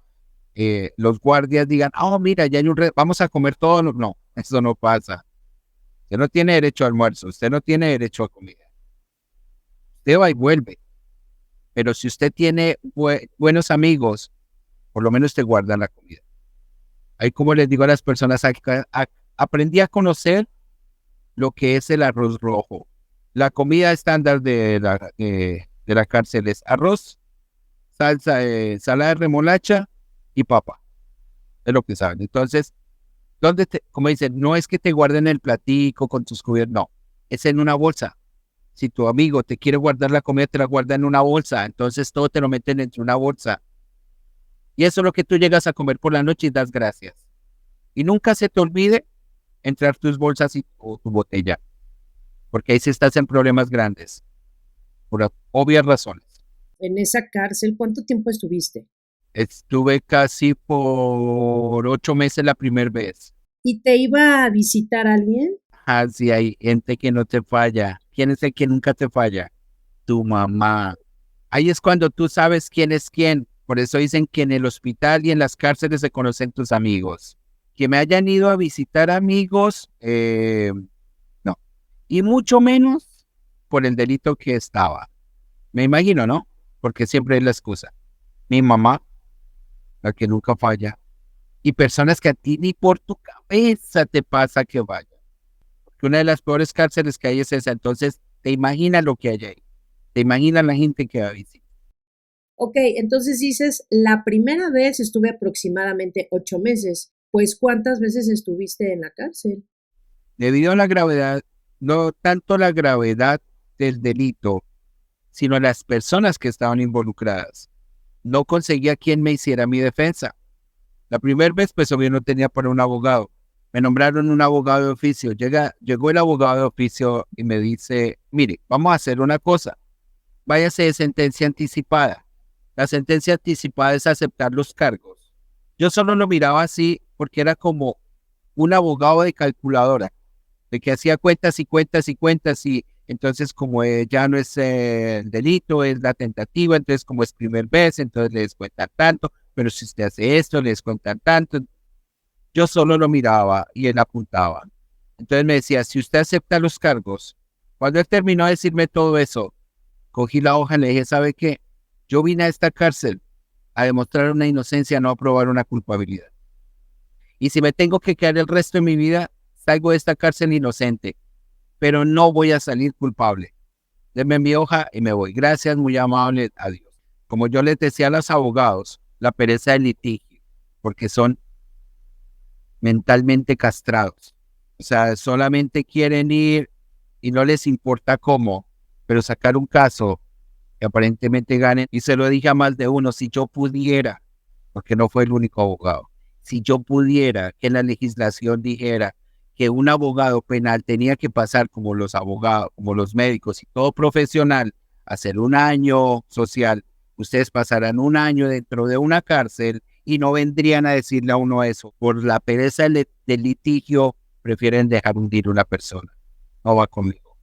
Speaker 1: los guardias digan, oh, mira, ya hay vamos a comer todo. No, eso no pasa. Usted no tiene derecho a almuerzo, usted no tiene derecho a comida. Usted va y vuelve. Pero si usted tiene buenos amigos, por lo menos te guardan la comida. Ahí, como les digo a las personas, aprendí a conocer lo que es el arroz rojo. La comida estándar de la cárcel es arroz, salsa, ensalada de remolacha y papa. Es lo que saben. Entonces, como dicen, no es que te guarden el platico con tus cubiertos, no, es en una bolsa. Si tu amigo te quiere guardar la comida, te la guarda en una bolsa. Entonces todo te lo meten entre una bolsa. Y eso es lo que tú llegas a comer por la noche y das gracias. Y nunca se te olvide entrar tus bolsas o tu botella, porque ahí sí estás en problemas grandes, por obvias razones.
Speaker 2: En esa cárcel, ¿cuánto tiempo estuviste?
Speaker 1: Estuve casi por 8 meses la primera vez.
Speaker 2: ¿Y te iba a visitar alguien?
Speaker 1: Así hay gente que no te falla. ¿Quién es el que nunca te falla? Tu mamá. Ahí es cuando tú sabes quién es quién. Por eso dicen que en el hospital y en las cárceles se conocen tus amigos. Que me hayan ido a visitar amigos, no. Y mucho menos por el delito que estaba. Me imagino, ¿no? Porque siempre es la excusa. Mi mamá, la que nunca falla. Y personas que a ti ni por tu cabeza te pasa que vayan. Porque una de las peores cárceles que hay es esa. Entonces, te imaginas lo que hay ahí. Te imaginas la gente que va a visitar.
Speaker 2: Ok, entonces dices, la primera vez estuve aproximadamente 8 meses. Pues, ¿cuántas veces estuviste en la cárcel?
Speaker 1: Debido a la gravedad, no tanto la gravedad del delito, sino las personas que estaban involucradas. No conseguía quien me hiciera mi defensa. La primera vez, pues obvio no tenía para un abogado. Me nombraron un abogado de oficio. Llegó el abogado de oficio y me dice, mire, vamos a hacer una cosa. Váyase de sentencia anticipada. La sentencia anticipada es aceptar los cargos. Yo solo lo miraba así porque era como un abogado de calculadora, de que hacía cuentas y cuentas y cuentas y entonces como ya no es el delito, es la tentativa, entonces como es primer vez, entonces le descuentan tanto, pero si usted hace esto, le descuentan tanto. Yo solo lo miraba y él apuntaba. Entonces me decía, si usted acepta los cargos, cuando él terminó de decirme todo eso, cogí la hoja y le dije, ¿sabe qué? Yo vine a esta cárcel a demostrar una inocencia, no a probar una culpabilidad. Y si me tengo que quedar el resto de mi vida, salgo de esta cárcel inocente, pero no voy a salir culpable. Denme mi hoja y me voy. Gracias, muy amable, adiós. Como yo les decía a los abogados, la pereza del litigio, porque son mentalmente castrados. O sea, solamente quieren ir y no les importa cómo, pero sacar un caso que aparentemente ganen. Y se lo dije a más de uno, si yo pudiera, porque no fue el único abogado, si yo pudiera que la legislación dijera que un abogado penal tenía que pasar como los abogados, como los médicos y todo profesional, hacer un año social, ustedes pasarán un año dentro de una cárcel y no vendrían a decirle a uno eso. Por la pereza del litigio, prefieren dejar hundir una persona. No va conmigo.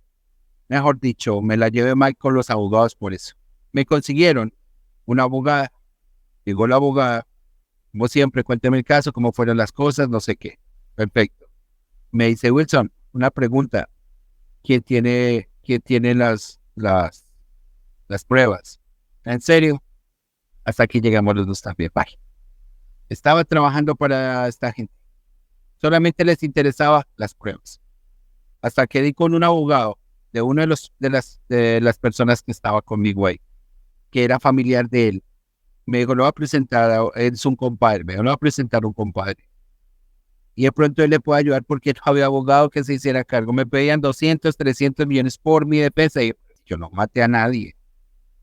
Speaker 1: Mejor dicho, me la llevé mal con los abogados por eso. Me consiguieron una abogada, llegó la abogada, Como siempre, cuénteme el caso, cómo fueron las cosas, no sé qué. Perfecto. Me dice, Wilson, una pregunta. ¿Quién tiene las pruebas? ¿En serio? Hasta aquí llegamos los dos también. Bye. Estaba trabajando para esta gente. Solamente les interesaba las pruebas. Hasta que di con un abogado de uno de las personas que estaba conmigo ahí, que era familiar de él. Me dijo, lo va a presentar, es un compadre, me dijo, lo va a presentar un compadre. Y de pronto él le puede ayudar porque no había abogado que se hiciera cargo. Me pedían 200, 300 millones por mi defensa. Y yo no maté a nadie.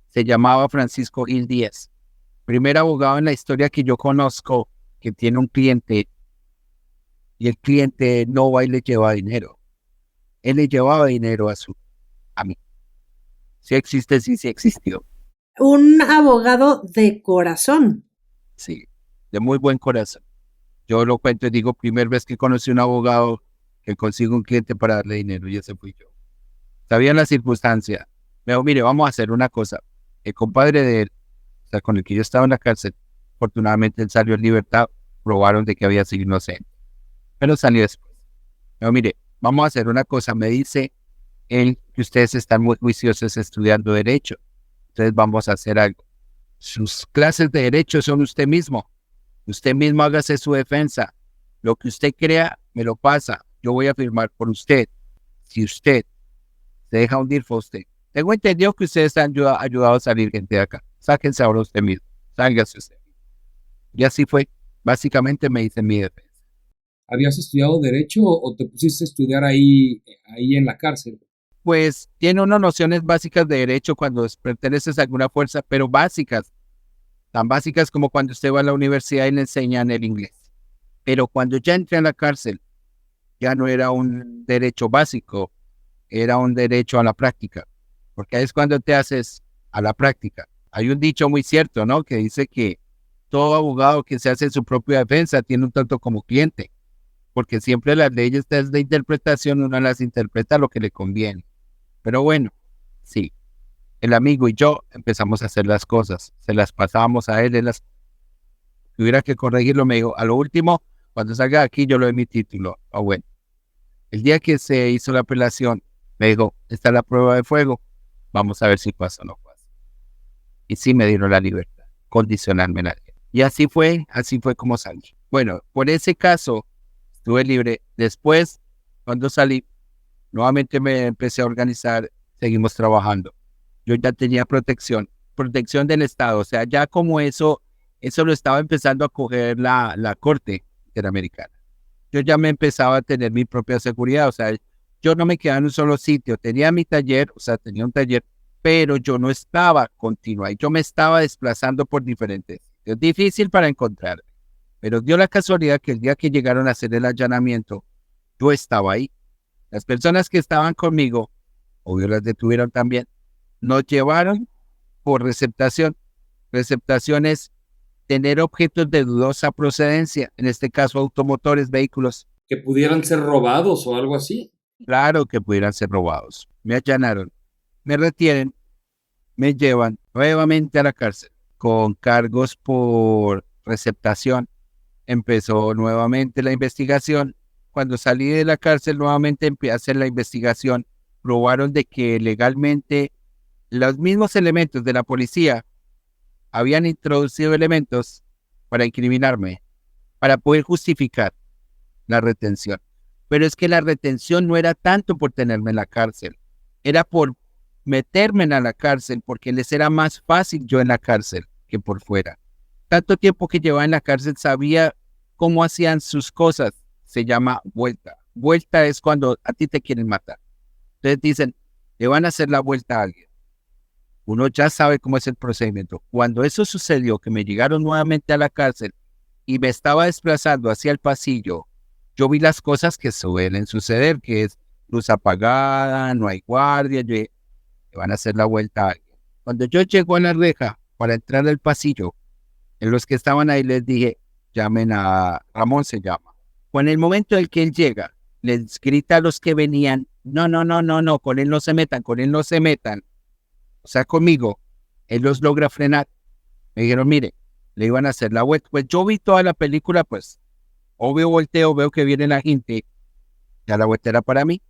Speaker 1: Se llamaba Francisco Gil Díaz. Primer abogado en la historia que yo conozco que tiene un cliente y el cliente no va y le lleva dinero. Él le llevaba dinero a mí. Sí existe, sí existió.
Speaker 2: Un abogado de corazón.
Speaker 1: Sí, de muy buen corazón. Yo lo cuento y digo, primera vez que conocí a un abogado que consigo un cliente para darle dinero y ese fui yo. Sabía la circunstancia. Me dijo, mire, vamos a hacer una cosa. El compadre de él, o sea, con el que yo estaba en la cárcel, afortunadamente él salió en libertad, probaron de que había sido inocente, pero salió después. Me dijo, mire, vamos a hacer una cosa. Me dice él que ustedes están muy juiciosos estudiando Derecho. Entonces vamos a hacer algo. Sus clases de Derecho son usted mismo. Usted mismo hágase su defensa. Lo que usted crea, me lo pasa. Yo voy a firmar por usted. Si usted se deja hundir, fue usted. Tengo entendido que ustedes han ayudado a salir gente de acá. Sáquense ahora usted mismo. Sáquense usted. Y así fue. Básicamente me hice mi defensa.
Speaker 4: ¿Habías estudiado Derecho o te pusiste a estudiar ahí en la cárcel?
Speaker 1: Pues tiene unas nociones básicas de derecho cuando perteneces a alguna fuerza, pero básicas. Tan básicas como cuando usted va a la universidad y le enseñan el inglés. Pero cuando ya entré a la cárcel, ya no era un derecho básico, era un derecho a la práctica. Porque ahí es cuando te haces a la práctica. Hay un dicho muy cierto, ¿no? Que dice que todo abogado que se hace su propia defensa tiene un tanto como cliente. Porque siempre las leyes de interpretación uno las interpreta a lo que le conviene. Pero bueno, sí. El amigo y yo empezamos a hacer las cosas, se las pasábamos a él, si hubiera que corregirlo, me dijo, a lo último, cuando salga de aquí yo le doy mi título. Bueno, el día que se hizo la apelación, me dijo, esta es la prueba de fuego, vamos a ver si pasa o no pasa. Y sí me dieron la libertad, condicionalmente la libertad. Y así fue como salí. Bueno, por ese caso, estuve libre. Después, cuando salí, nuevamente me empecé a organizar, seguimos trabajando. Yo ya tenía protección del Estado, o sea, ya como eso lo estaba empezando a coger la Corte Interamericana. Yo ya me empezaba a tener mi propia seguridad, o sea, yo no me quedaba en un solo sitio, tenía mi taller, o sea, tenía un taller, pero yo no estaba continua y yo me estaba desplazando por diferentes sitios. Difícil para encontrar, pero dio la casualidad que el día que llegaron a hacer el allanamiento, yo estaba ahí. Las personas que estaban conmigo, obvio las detuvieron también, nos llevaron por receptación. Receptación es tener objetos de dudosa procedencia, en este caso automotores, vehículos.
Speaker 4: ¿Que pudieran ser robados o algo así?
Speaker 1: Claro que pudieran ser robados. Me allanaron, me retienen, me llevan nuevamente a la cárcel con cargos por receptación. Empezó nuevamente la investigación. Cuando salí de la cárcel nuevamente empecé a hacer la investigación. Probaron de que legalmente los mismos elementos de la policía habían introducido elementos para incriminarme, para poder justificar la retención. Pero es que la retención no era tanto por tenerme en la cárcel, era por meterme en la cárcel, porque les era más fácil yo en la cárcel que por fuera. Tanto tiempo que llevaba en la cárcel sabía cómo hacían sus cosas. Se llama vuelta. Vuelta es cuando a ti te quieren matar. Entonces dicen, le van a hacer la vuelta a alguien. Uno ya sabe cómo es el procedimiento. Cuando eso sucedió, que me llegaron nuevamente a la cárcel y me estaba desplazando hacia el pasillo, yo vi las cosas que suelen suceder, que es luz apagada, no hay guardia, le van a hacer la vuelta a alguien. Cuando yo llego a la reja para entrar al pasillo, en los que estaban ahí les dije, llamen a Ramón, se llama. Cuando en el momento en que él llega, les grita a los que venían, no, con él no se metan, con él no se metan. O sea, conmigo, él los logra frenar. Me dijeron, mire, le iban a hacer la vuelta. Pues yo vi toda la película, pues obvio volteo, veo que viene la gente, ya la vuelta era para mí.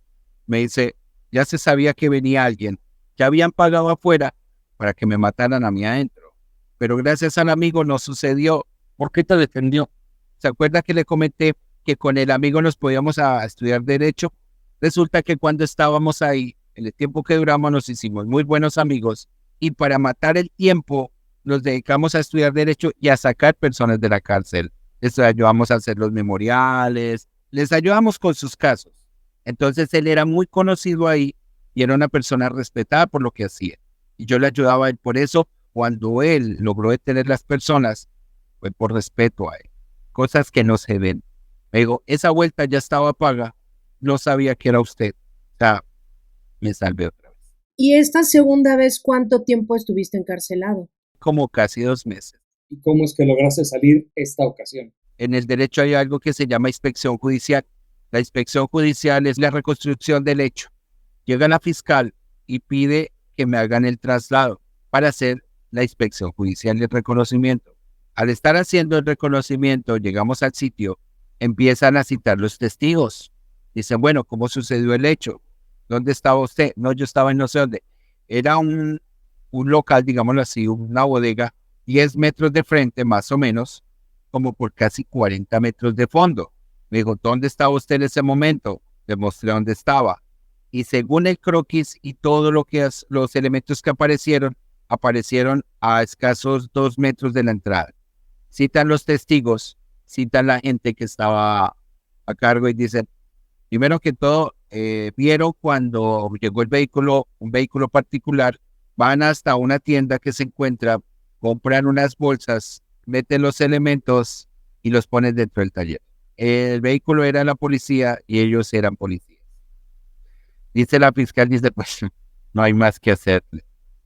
Speaker 1: Me dice, ya se sabía que venía alguien, ya habían pagado afuera para que me mataran a mí adentro, pero gracias al amigo no sucedió. ¿Por qué te defendió? ¿Se acuerda que le comenté que con el amigo nos podíamos a estudiar derecho? Resulta que cuando estábamos ahí, en el tiempo que duramos, nos hicimos muy buenos amigos y para matar el tiempo nos dedicamos a estudiar derecho y a sacar personas de la cárcel. Les ayudamos a hacer los memoriales, les ayudamos con sus casos. Entonces él era muy conocido ahí y era una persona respetada por lo que hacía. Y yo le ayudaba a él. Por eso, cuando él logró detener las personas, fue por respeto a él. Cosas que no se ven. Me dijo, esa vuelta ya estaba paga, no sabía que era usted. O sea, me salvé otra vez.
Speaker 2: ¿Y esta segunda vez cuánto tiempo estuviste encarcelado?
Speaker 1: Como casi 2 meses.
Speaker 4: ¿Y cómo es que lograste salir esta ocasión?
Speaker 1: En el derecho hay algo que se llama inspección judicial. La inspección judicial es la reconstrucción del hecho. Llega la fiscal y pide que me hagan el traslado para hacer la inspección judicial y el reconocimiento. Al estar haciendo el reconocimiento, llegamos al sitio, empiezan a citar los testigos. Dicen, bueno, ¿cómo sucedió el hecho? ¿Dónde estaba usted? No, yo estaba en no sé dónde. Era un local, digámoslo así, una bodega, 10 metros de frente más o menos, como por casi 40 metros de fondo. Me dijo, ¿dónde estaba usted en ese momento? Le mostré dónde estaba. Y según el croquis y todo lo que los elementos que aparecieron a escasos 2 metros de la entrada. Citan los testigos, citan la gente que estaba a cargo y dicen, primero que todo, vieron cuando llegó el vehículo, un vehículo particular, van hasta una tienda que se encuentra, compran unas bolsas, meten los elementos y los ponen dentro del taller. El vehículo era la policía y ellos eran policías. Dice la fiscal, dice, pues no hay más que hacer.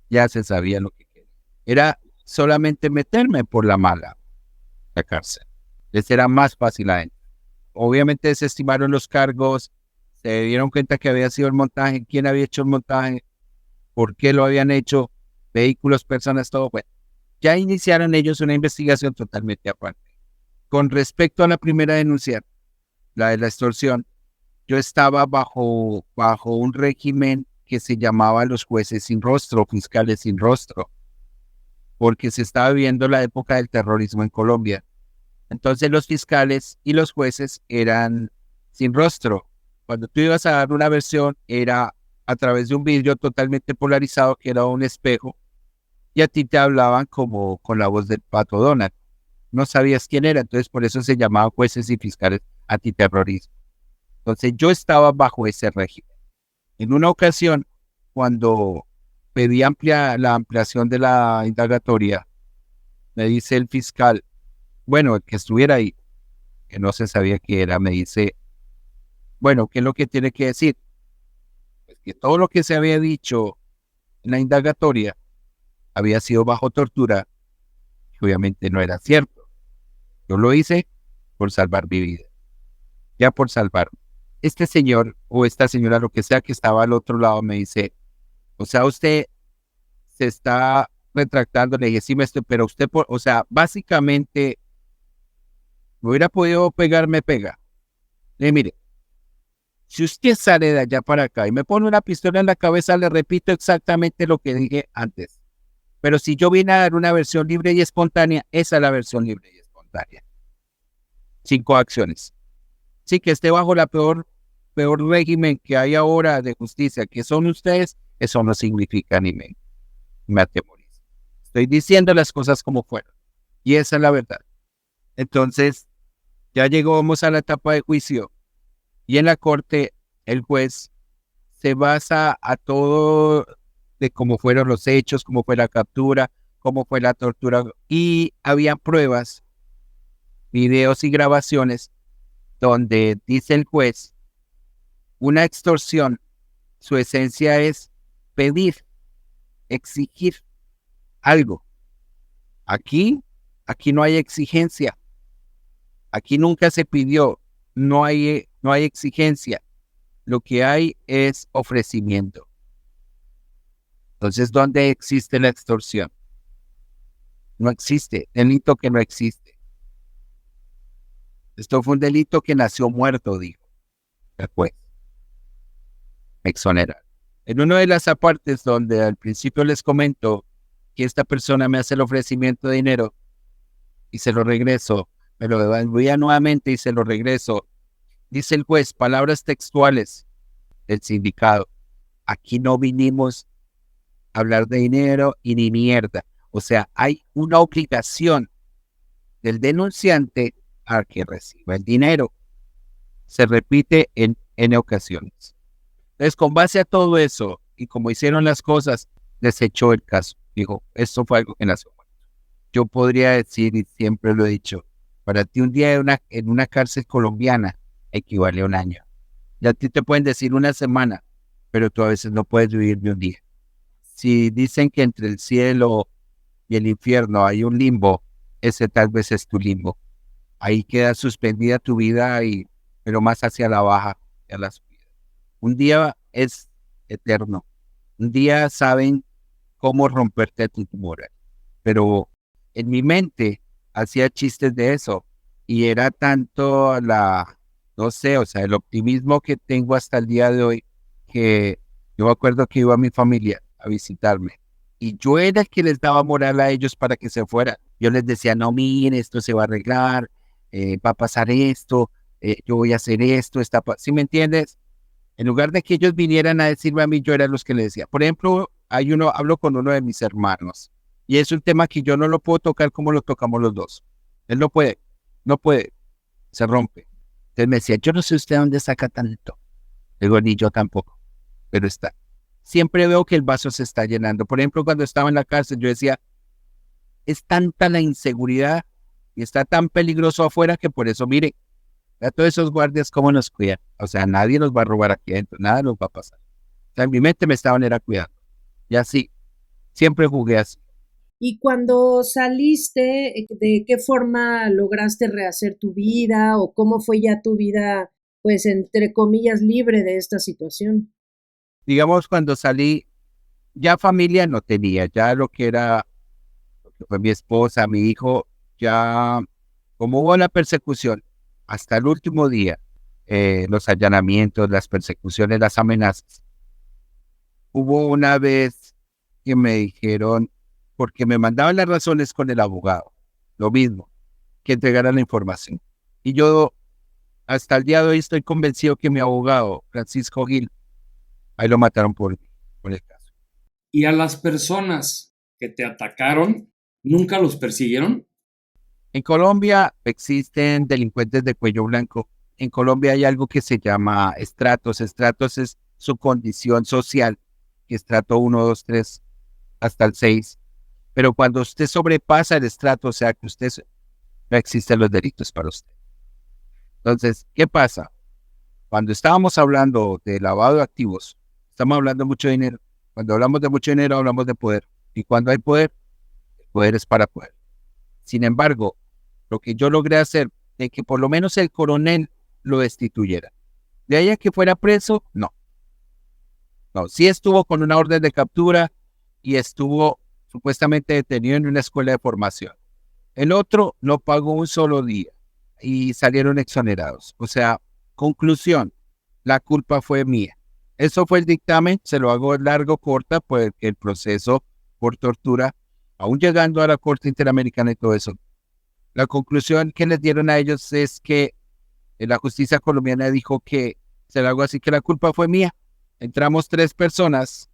Speaker 1: Ya se sabía lo que quería. Era solamente meterme por la mala a la cárcel. Les era más fácil a él. Obviamente desestimaron los cargos, se dieron cuenta que había sido el montaje, quién había hecho el montaje, por qué lo habían hecho, vehículos, personas, todo. Bueno, ya iniciaron ellos una investigación totalmente aparte. Con respecto a la primera denuncia, la de la extorsión, yo estaba bajo un régimen que se llamaba los jueces sin rostro, fiscales sin rostro, porque se estaba viviendo la época del terrorismo en Colombia. Entonces los fiscales y los jueces eran sin rostro. Cuando tú ibas a dar una versión, era a través de un vidrio totalmente polarizado, que era un espejo, y a ti te hablaban como con la voz del Pato Donald. No sabías quién era, entonces por eso se llamaban jueces y fiscales antiterrorismo. Entonces yo estaba bajo ese régimen. En una ocasión, cuando pedí la ampliación de la indagatoria, me dice el fiscal, bueno, el que estuviera ahí, que no se sabía qué era, me dice, bueno, ¿qué es lo que tiene que decir? Pues que todo lo que se había dicho en la indagatoria había sido bajo tortura, que obviamente no era cierto. Yo lo hice por salvar mi vida, ya por salvarme. Este señor o esta señora, lo que sea que estaba al otro lado, me dice, o sea, usted se está retractando. Le dije, sí, pero usted, o sea, básicamente, me hubiera podido pegar, me pega. Le dije, mire, si usted sale de allá para acá y me pone una pistola en la cabeza, le repito exactamente lo que dije antes. Pero si yo vine a dar una versión libre y espontánea, esa es la versión libre y espontánea. 5 acciones. Sí, que esté bajo la peor régimen que hay ahora de justicia, que son ustedes, eso no significa ni me atemoriza. Estoy diciendo las cosas como fueron. Y esa es la verdad. Entonces, ya llegamos a la etapa de juicio. Y en la corte, el juez se basa a todo de cómo fueron los hechos, cómo fue la captura, cómo fue la tortura. Y había pruebas, videos y grabaciones donde dice el juez, una extorsión, su esencia es pedir, exigir algo. Aquí no hay exigencia. Aquí nunca se pidió, no hay exigencia. Lo que hay es ofrecimiento. Entonces, ¿dónde existe la extorsión? No existe, delito que no existe. Esto fue un delito que nació muerto, dijo. Después, me exoneraron. En una de las apartes donde al principio les comento que esta persona me hace el ofrecimiento de dinero y se lo regreso, me lo devolvía nuevamente y se lo regreso, dice el juez, palabras textuales del sindicato: aquí no vinimos a hablar de dinero y ni mierda. O sea, hay una obligación del denunciante a que reciba el dinero. Se repite en ocasiones. Entonces, con base a todo eso, y como hicieron las cosas, desechó el caso. Dijo, esto fue algo que nació muerto. Yo podría decir, y siempre lo he dicho, para ti un día en una cárcel colombiana equivale a un año. Y a ti te pueden decir una semana, pero tú a veces no puedes vivir de un día. Si dicen que entre el cielo y el infierno hay un limbo, ese tal vez es tu limbo. Ahí queda suspendida tu vida, pero más hacia la baja, hacia la subida. Un día es eterno. Un día saben cómo romperte tu moral. Pero en mi mente hacía chistes de eso. Y era tanto no sé, o sea, el optimismo que tengo hasta el día de hoy, que yo me acuerdo que iba a mi familia a visitarme. Y yo era el que les daba moral a ellos para que se fueran. Yo les decía, no, miren, esto se va a arreglar, va a pasar esto, yo voy a hacer esto, ¿sí me entiendes? En lugar de que ellos vinieran a decirme a mí, yo era los que les decía. Por ejemplo, hablo con uno de mis hermanos, y es un tema que yo no lo puedo tocar como lo tocamos los dos. Él no puede, se rompe. Entonces me decía, yo no sé usted dónde saca tanto. Digo, ni yo tampoco, pero está. Siempre veo que el vaso se está llenando. Por ejemplo, cuando estaba en la cárcel, yo decía, es tanta la inseguridad y está tan peligroso afuera que por eso, mire, a todos esos guardias cómo nos cuidan. O sea, nadie nos va a robar aquí adentro, nada nos va a pasar. O sea, en mi mente me estaban cuidando. Y así, siempre jugué así.
Speaker 2: Y cuando saliste, ¿de qué forma lograste rehacer tu vida o cómo fue ya tu vida, pues, entre comillas, libre de esta situación?
Speaker 1: Digamos, cuando salí, ya familia no tenía, ya lo que fue mi esposa, mi hijo, ya como hubo la persecución hasta el último día, los allanamientos, las persecuciones, las amenazas. Hubo una vez que me dijeron, porque me mandaban las razones con el abogado, lo mismo, que entregara la información. Y yo hasta el día de hoy estoy convencido que mi abogado, Francisco Gil, ahí lo mataron por el caso.
Speaker 4: ¿Y a las personas que te atacaron, nunca los persiguieron?
Speaker 1: En Colombia existen delincuentes de cuello blanco. En Colombia hay algo que se llama estratos. Estratos es su condición social, que estrato 1, 2, 3, hasta el 6. Pero cuando usted sobrepasa el estrato, o sea que no existen los delitos para usted. Entonces, ¿qué pasa? Cuando estábamos hablando de lavado de activos, estamos hablando de mucho dinero. Cuando hablamos de mucho dinero, hablamos de poder. Y cuando hay poder, el poder es para poder. Sin embargo, lo que yo logré hacer, de que por lo menos el coronel lo destituyera. De ahí a que fuera preso, no. No, sí estuvo con una orden de captura y estuvo supuestamente detenido en una escuela de formación. El otro no pagó un solo día y salieron exonerados. O sea, conclusión, la culpa fue mía. Eso fue el dictamen, se lo hago largo, corta, pues el proceso por tortura, aún llegando a la Corte Interamericana y todo eso. La conclusión que les dieron a ellos es que la justicia colombiana dijo que, se lo hago así, que la culpa fue mía. Entramos 3 personas,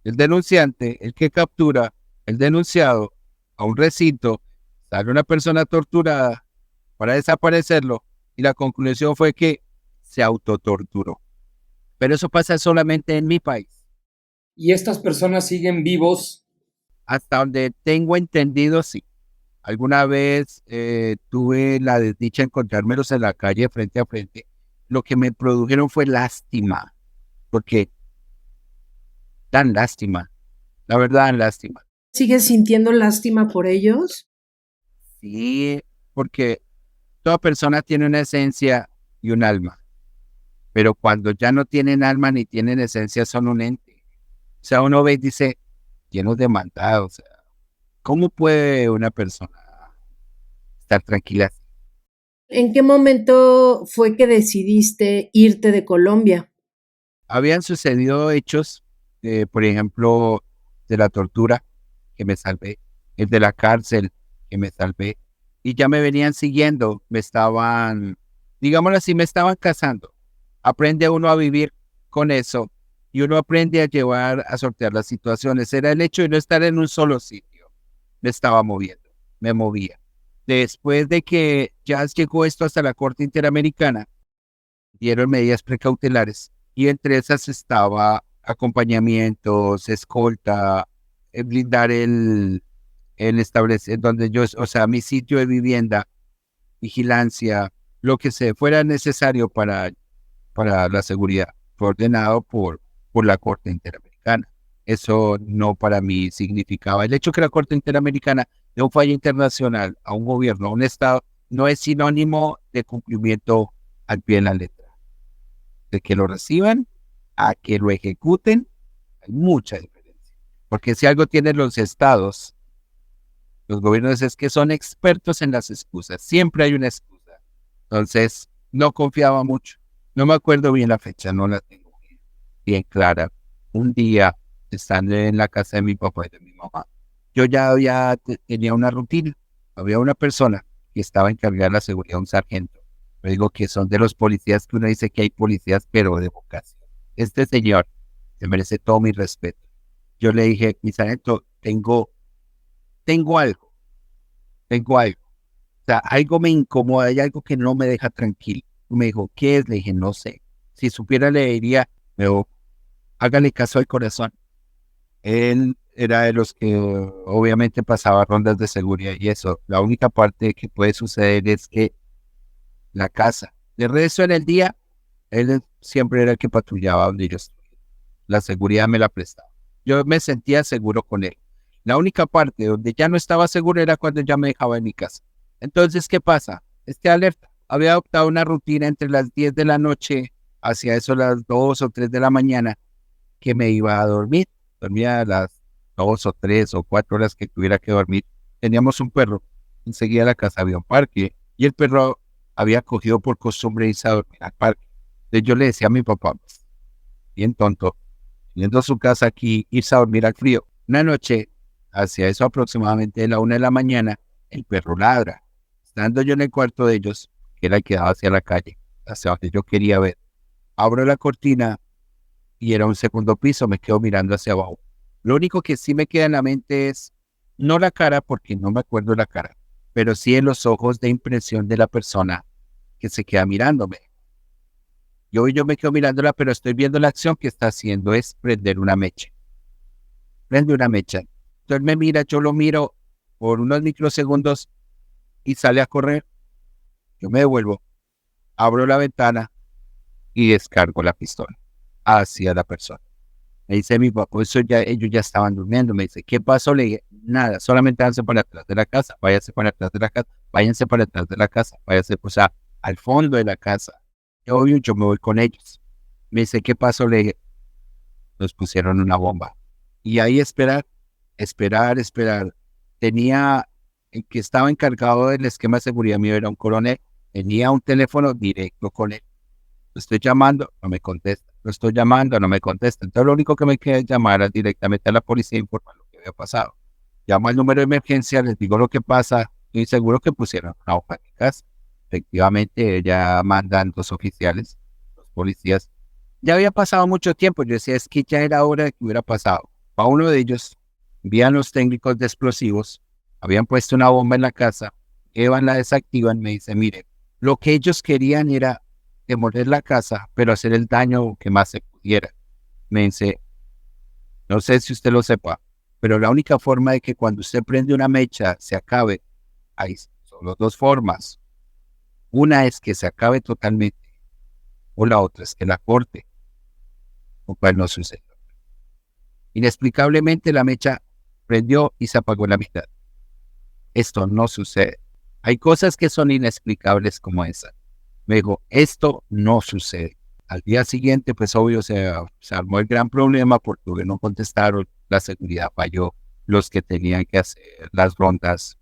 Speaker 1: el denunciante, el que captura, el denunciado, a un recinto, sale una persona torturada para desaparecerlo y la conclusión fue que se autotorturó. Pero eso pasa solamente en mi país.
Speaker 4: ¿Y estas personas siguen vivos?
Speaker 1: Hasta donde tengo entendido, sí. Alguna vez tuve la desdicha de encontrármelos en la calle frente a frente. Lo que me produjeron fue lástima, porque dan lástima, la verdad dan lástima.
Speaker 2: ¿Sigues sintiendo lástima por ellos?
Speaker 1: Sí, porque toda persona tiene una esencia y un alma, pero cuando ya no tienen alma ni tienen esencia son un ente. O sea, uno ve y dice, llenos de maldad, o sea, ¿Cómo puede una persona estar tranquila?
Speaker 2: ¿En qué momento fue que decidiste irte de Colombia?
Speaker 1: Habían sucedido hechos, por ejemplo, de la tortura, que me salvé, el de la cárcel, que me salvé, y ya me venían siguiendo, digámoslo así, me estaban cazando. Aprende uno a vivir con eso y uno aprende a sortear las situaciones. Era el hecho de no estar en un solo sitio. Me estaba moviendo, me movía. Después de que ya llegó esto hasta la Corte Interamericana, dieron medidas precautelares y entre esas estaba acompañamientos, escolta, blindar el establecer donde yo, o sea, mi sitio de vivienda, vigilancia, lo que se fuera necesario para la seguridad. Fue ordenado por la Corte Interamericana. Eso no para mí significaba. El hecho que la Corte Interamericana de un fallo internacional a un gobierno, a un Estado, no es sinónimo de cumplimiento al pie de la letra. De que lo reciban a que lo ejecuten, hay mucha diferencia. Porque si algo tienen los estados, los gobiernos, es que son expertos en las excusas. Siempre hay una excusa. Entonces, no confiaba mucho. No me acuerdo bien la fecha, no la tengo bien clara. Un día, estando en la casa de mi papá y de mi mamá, yo ya tenía una rutina. Había una persona que estaba encargada de la seguridad, un sargento. Yo digo que son de los policías que uno dice que hay policías, pero de vocación. Este señor se merece todo mi respeto. Yo le dije, mi sargento, tengo algo. O sea, algo me incomoda, hay algo que no me deja tranquilo. Me dijo, ¿qué es? Le dije, no sé. Si supiera, le diría, pero hágale caso al corazón. Él era de los que obviamente pasaba rondas de seguridad y eso. La única parte que puede suceder es que la casa. De resto, en el día, él siempre era el que patrullaba donde yo estuve. La seguridad me la prestaba. Yo me sentía seguro con él. La única parte donde ya no estaba seguro era cuando ya me dejaba en mi casa. Entonces, ¿qué pasa? Esté alerta. Había adoptado una rutina entre las 10 de la noche hacia eso las 2 o 3 de la mañana que me iba a dormir. Dormía a las 2 o 3 o 4 horas que tuviera que dormir. Teníamos un perro. Enseguida de la casa había un parque y el perro había cogido por costumbre irse a dormir al parque. Entonces yo le decía a mi papá, bien tonto, teniendo su casa aquí, irse a dormir al frío. Una noche, hacia eso aproximadamente de la 1 de la mañana, el perro ladra. Estando yo en el cuarto de ellos, que era el que daba hacia la calle, hacia donde yo quería ver, abro la cortina y era un segundo piso, me quedo mirando hacia abajo. Lo único que sí me queda en la mente es, no la cara, porque no me acuerdo la cara, pero sí en los ojos de impresión de la persona que se queda mirándome. Yo me quedo mirándola, pero estoy viendo la acción que está haciendo es prender una mecha. Prende una mecha. Entonces me mira, yo lo miro por unos microsegundos y sale a correr. Yo me devuelvo, abro la ventana y descargo la pistola hacia la persona. Me dice mi papá, ellos ya estaban durmiendo. Me dice, ¿qué pasó? Le dije, nada, solamente váyanse para atrás de la casa, váyanse para atrás de la casa, váyanse para atrás de la casa, váyanse, o sea, al fondo de la casa. Y obvio, yo me voy con ellos. Me dice, ¿qué pasó? Le dije, nos pusieron una bomba. Y ahí esperar. Tenía, el que estaba encargado del esquema de seguridad mío era un coronel. Tenía un teléfono directo con él. Lo estoy llamando, no me contesta. Lo estoy llamando, no me contesta. Entonces lo único que me queda es llamar directamente a la policía e informar lo que había pasado. Llamo al número de emergencia, les digo lo que pasa. Estoy seguro que pusieron una hoja en mi casa. Efectivamente, ya mandan los oficiales, los policías. Ya había pasado mucho tiempo. Yo decía, es que ya era hora de que hubiera pasado. A uno de ellos, envían los técnicos de explosivos, habían puesto una bomba en la casa, Evan la desactivan, me dice, mire, lo que ellos querían era demoler la casa, pero hacer el daño que más se pudiera. Me dice, no sé si usted lo sepa, pero la única forma de que cuando usted prende una mecha se acabe, hay solo dos formas. Una es que se acabe totalmente, o la otra es que la corte, lo cual no sucedió. Inexplicablemente la mecha prendió y se apagó en la mitad. Esto no sucede. Hay cosas que son inexplicables como esa. Me dijo, esto no sucede. Al día siguiente, pues obvio, se armó el gran problema porque no contestaron, la seguridad falló. los que tenían que hacer las rondas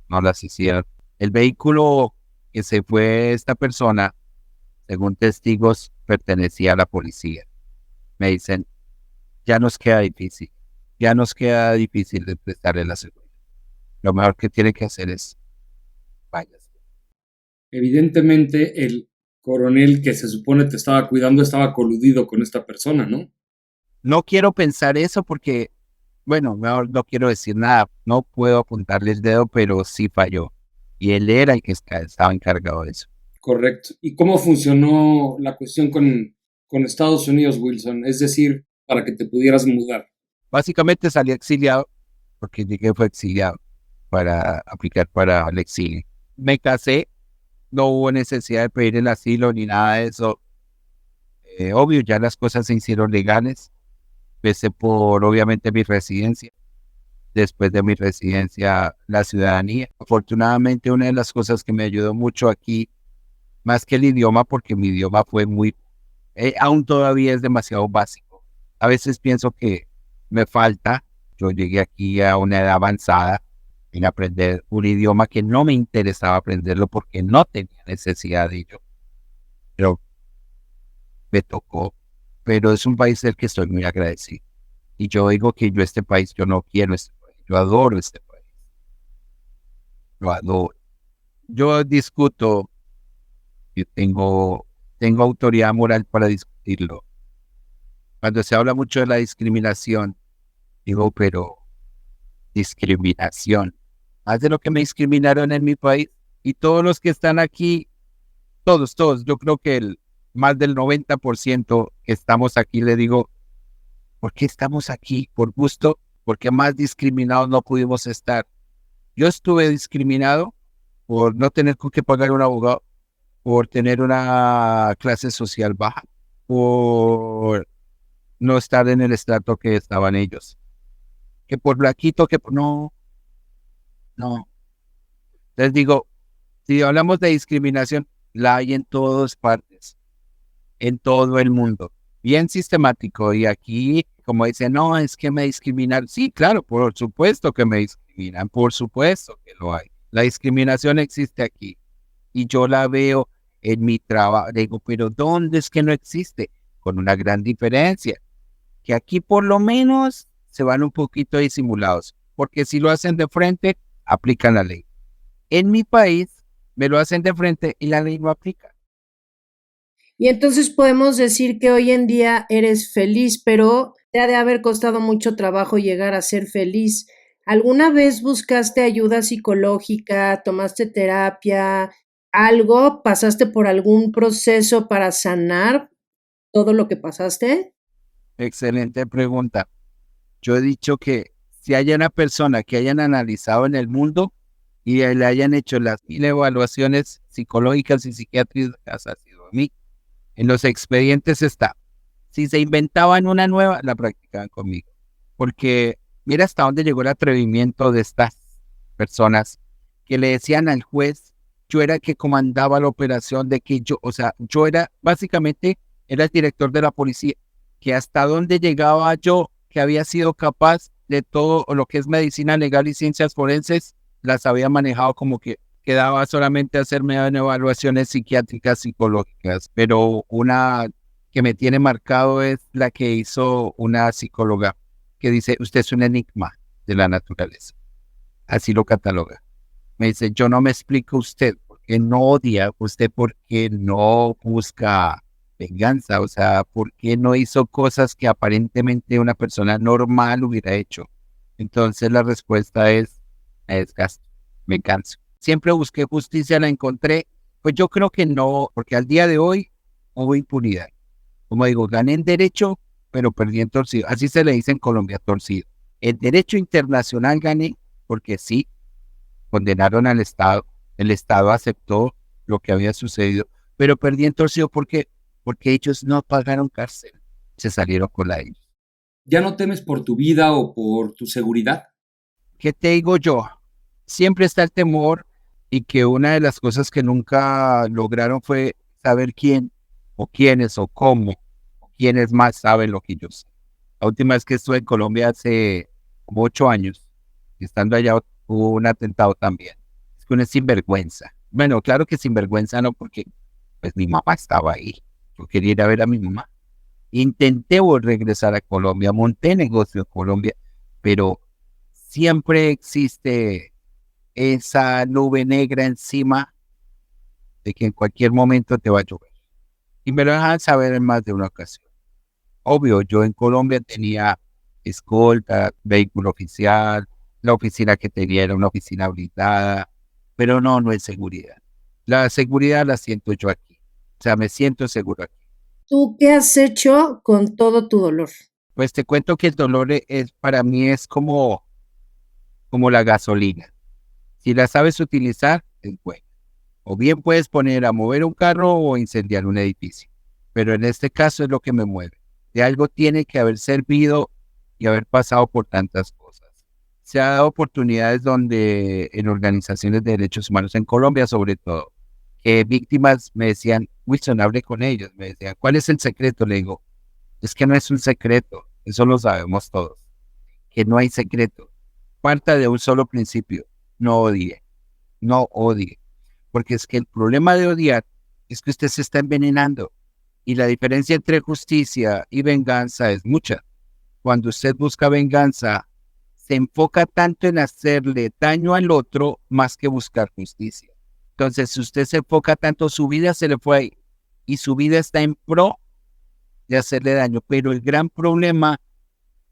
Speaker 1: no las hicieron. El vehículo que se fue esta persona, según testigos, pertenecía a la policía. Me dicen, ya nos queda difícil de prestarle la seguridad. Lo mejor que tiene que hacer es, váyase.
Speaker 4: Evidentemente, el coronel que se supone te estaba cuidando estaba coludido con esta persona, ¿no?
Speaker 1: No quiero pensar eso porque, bueno, mejor no quiero decir nada. No puedo apuntarle el dedo, pero sí falló. Y él era el que estaba encargado de eso.
Speaker 4: Correcto. ¿Y cómo funcionó la cuestión con Estados Unidos, Wilson? Es decir, para que te pudieras mudar.
Speaker 1: Básicamente salí exiliado porque llegué fue exiliado para aplicar para el exilio. Me casé, no hubo necesidad de pedir el asilo ni nada de eso. Obvio, ya las cosas se hicieron legales. Empecé por, obviamente, mi residencia. Después de mi residencia, la ciudadanía. Afortunadamente, una de las cosas que me ayudó mucho aquí, más que el idioma, porque mi idioma fue aún todavía es demasiado básico. A veces pienso que me falta. Yo llegué aquí a una edad avanzada en aprender un idioma que no me interesaba aprenderlo porque no tenía necesidad de ello. Pero me tocó. Pero es un país del que estoy muy agradecido. Y yo digo que este país, yo no quiero este país. Yo adoro este país. Lo adoro. Yo discuto, yo tengo autoridad moral para discutirlo. Cuando se habla mucho de la discriminación, digo, pero discriminación. Más de lo que me discriminaron en mi país. Y todos los que están aquí, todos, yo creo que más del 90% que estamos aquí, le digo, ¿por qué estamos aquí? ¿Por gusto? Porque más discriminados no pudimos estar. Yo estuve discriminado por no tener con qué pagar un abogado, por tener una clase social baja, por no estar en el estrato que estaban ellos. Que por blanquito, que por... No. Les digo, si hablamos de discriminación, la hay en todas partes, en todo el mundo, bien sistemático. Y aquí, como dicen, no, es que me discriminan. Sí, claro, por supuesto que me discriminan, por supuesto que lo hay. La discriminación existe aquí y yo la veo en mi trabajo. Digo, pero ¿dónde es que no existe? Con una gran diferencia, que aquí por lo menos se van un poquito disimulados, porque si lo hacen de frente, aplican la ley. En mi país me lo hacen de frente y la ley no aplica.
Speaker 2: Y entonces podemos decir que hoy en día eres feliz, pero te ha de haber costado mucho trabajo llegar a ser feliz. ¿Alguna vez buscaste ayuda psicológica, tomaste terapia, algo? ¿Pasaste por algún proceso para sanar todo lo que pasaste?
Speaker 1: Excelente pregunta. Yo he dicho que si hay una persona que hayan analizado en el mundo y le hayan hecho las 1000 evaluaciones psicológicas y psiquiátricas, ha sido a mí. En los expedientes está. Si se inventaban una nueva, la practicaban conmigo. Porque mira hasta dónde llegó el atrevimiento de estas personas que le decían al juez, yo era el que comandaba la operación de que yo era, básicamente, era el director de la policía, que hasta dónde llegaba yo, que había sido capaz de todo lo que es medicina legal y ciencias forenses, las había manejado como que quedaba solamente hacerme evaluaciones psiquiátricas, psicológicas, pero una que me tiene marcado es la que hizo una psicóloga que dice, usted es un enigma de la naturaleza, así lo cataloga. Me dice, yo no me explico usted por qué no odia, usted por qué no busca venganza, o sea, por qué no hizo cosas que aparentemente una persona normal hubiera hecho. Entonces la respuesta es, me desgasto, me canso. Siempre busqué justicia, la encontré. Pues yo creo que no, porque al día de hoy hubo impunidad. Como digo, gané en derecho, pero perdí en torcido. Así se le dice en Colombia, torcido. El derecho internacional gané porque sí, condenaron al Estado. El Estado aceptó lo que había sucedido, pero perdí en torcido porque ellos no pagaron cárcel. Se salieron con la ellos.
Speaker 4: ¿Ya no temes por tu vida o por tu seguridad?
Speaker 1: ¿Qué te digo yo? Siempre está el temor y que una de las cosas que nunca lograron fue saber quién o quiénes o cómo o quiénes más saben lo que yo sé. La última vez que estuve en Colombia hace como 8 años, y estando allá hubo un atentado también. Es que uno es sinvergüenza. Bueno, claro que sinvergüenza no, porque pues mi mamá estaba ahí. Yo quería ir a ver a mi mamá. Intenté regresar a Colombia, monté negocio en Colombia, pero siempre existe esa nube negra encima de que en cualquier momento te va a llover. Y me lo dejan saber en más de una ocasión. Obvio, yo en Colombia tenía escolta, vehículo oficial, la oficina que tenía era una oficina blindada, pero no es seguridad. La seguridad la siento yo aquí. O sea, me siento seguro aquí.
Speaker 2: ¿Tú qué has hecho con todo tu dolor?
Speaker 1: Pues te cuento que el dolor para mí es como la gasolina. Si la sabes utilizar, es bueno. O bien puedes poner a mover un carro o incendiar un edificio. Pero en este caso es lo que me mueve. De algo tiene que haber servido y haber pasado por tantas cosas. Se ha dado oportunidades donde en organizaciones de derechos humanos, en Colombia sobre todo, que víctimas me decían, Wilson, hable con ellos. Me decían, ¿cuál es el secreto? Le digo, es que no es un secreto, eso lo sabemos todos, que no hay secreto. Parta de un solo principio, no odie, no odie. Porque es que el problema de odiar es que usted se está envenenando. Y la diferencia entre justicia y venganza es mucha. Cuando usted busca venganza, se enfoca tanto en hacerle daño al otro más que buscar justicia. Entonces, si usted se enfoca tanto, su vida se le fue ahí. Y su vida está en pro de hacerle daño. Pero el gran problema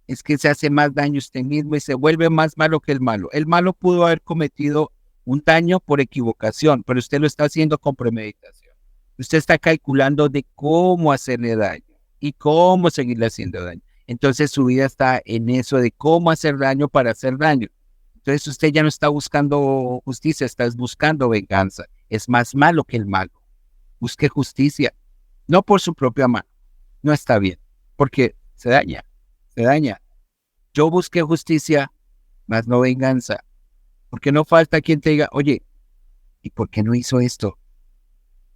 Speaker 1: es que se hace más daño usted mismo y se vuelve más malo que el malo. El malo pudo haber cometido un daño por equivocación, pero usted lo está haciendo con premeditación. Usted está calculando de cómo hacerle daño y cómo seguirle haciendo daño. Entonces su vida está en eso de cómo hacer daño para hacer daño. Entonces usted ya no está buscando justicia, está buscando venganza. Es más malo que el malo. Busque justicia, no por su propia mano. No está bien, porque se daña. Yo busqué justicia, más no venganza. Porque no falta quien te diga, oye, ¿y por qué no hizo esto?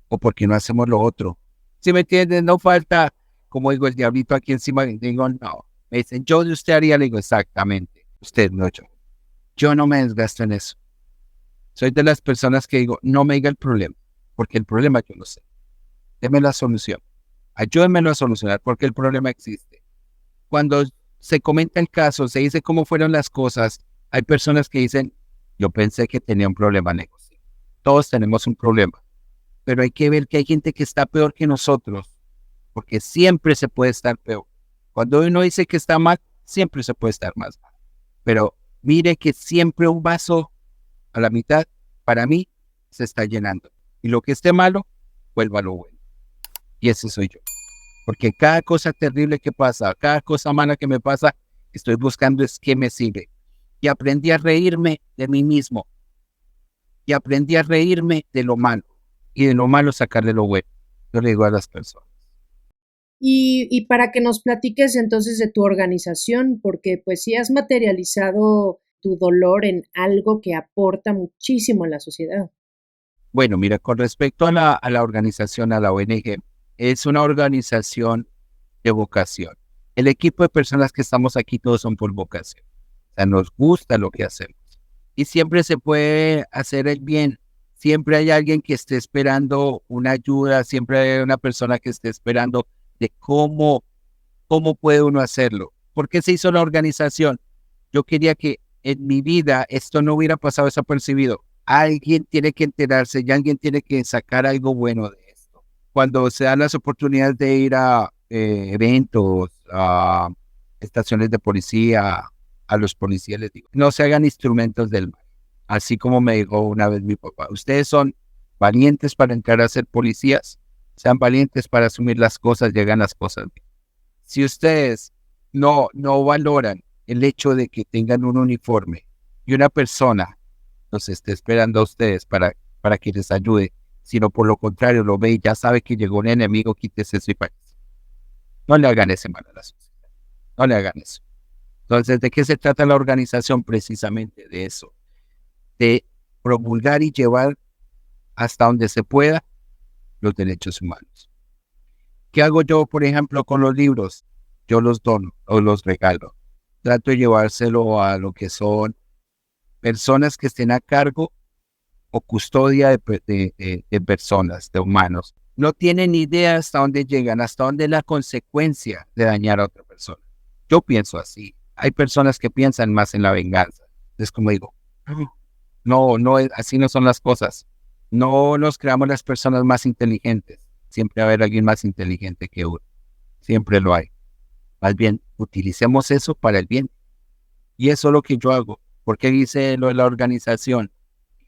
Speaker 1: ¿O por qué no hacemos lo otro? ¿Sí me entienden? No falta, como digo, el diablito aquí encima. Digo, no. Me dicen, yo de usted haría, le digo, exactamente. Usted no, yo. Yo no me desgasto en eso. Soy de las personas que digo, no me diga el problema, porque el problema yo no sé. Deme la solución. Ayúdenmelo a solucionar, porque el problema existe. Cuando se comenta el caso, se dice cómo fueron las cosas, hay personas que dicen, yo pensé que tenía un problema negocio. Todos tenemos un problema, pero hay que ver que hay gente que está peor que nosotros, porque siempre se puede estar peor. Cuando uno dice que está mal, siempre se puede estar más mal. Pero mire que siempre un vaso a la mitad, para mí, se está llenando. Y lo que esté malo, vuelva a lo bueno. Y ese soy yo. Porque cada cosa terrible que pasa, cada cosa mala que me pasa, estoy buscando es qué me sirve. Y aprendí a reírme de mí mismo. Y aprendí a reírme de lo malo. Y de lo malo sacarle lo bueno. Yo le digo a las personas.
Speaker 2: Y para que nos platiques entonces de tu organización, porque pues sí has materializado tu dolor en algo que aporta muchísimo a la sociedad.
Speaker 1: Bueno, mira, con respecto a la organización, a la ONG, es una organización de vocación. El equipo de personas que estamos aquí todos son por vocación. O sea, nos gusta lo que hacemos. Y siempre se puede hacer el bien. Siempre hay alguien que esté esperando una ayuda, siempre hay una persona que esté esperando de cómo puede uno hacerlo. ¿Por qué se hizo la organización? Yo quería que en mi vida esto no hubiera pasado desapercibido. Alguien tiene que enterarse y alguien tiene que sacar algo bueno de esto. Cuando se dan las oportunidades de ir a eventos, a estaciones de policía, a los policías les digo, no se hagan instrumentos del mal. Así como me dijo una vez mi papá, ustedes son valientes para entrar a ser policías, sean valientes para asumir las cosas, llegan las cosas bien. Si ustedes no valoran el hecho de que tengan un uniforme y una persona los esté esperando a ustedes para que les ayude, sino por lo contrario lo ve y ya sabe que llegó un enemigo, quítese eso y váyase. No le hagan ese mal a la sociedad, no le hagan eso. Entonces, ¿de qué se trata la organización? Precisamente de eso, de promulgar y llevar hasta donde se pueda los derechos humanos. ¿Qué hago yo, por ejemplo, con los libros? Yo los dono o los regalo. trato de llevárselo a lo que son personas que estén a cargo o custodia de personas, de humanos. No tienen idea hasta dónde llegan, hasta dónde es la consecuencia de dañar a otra persona. Yo pienso así. Hay personas que piensan más en la venganza. Es como digo, no, así no son las cosas. No nos creamos las personas más inteligentes. Siempre va a haber alguien más inteligente que uno. Siempre lo hay. Más bien, utilicemos eso para el bien. Y eso es lo que yo hago. Porque dice lo de la organización.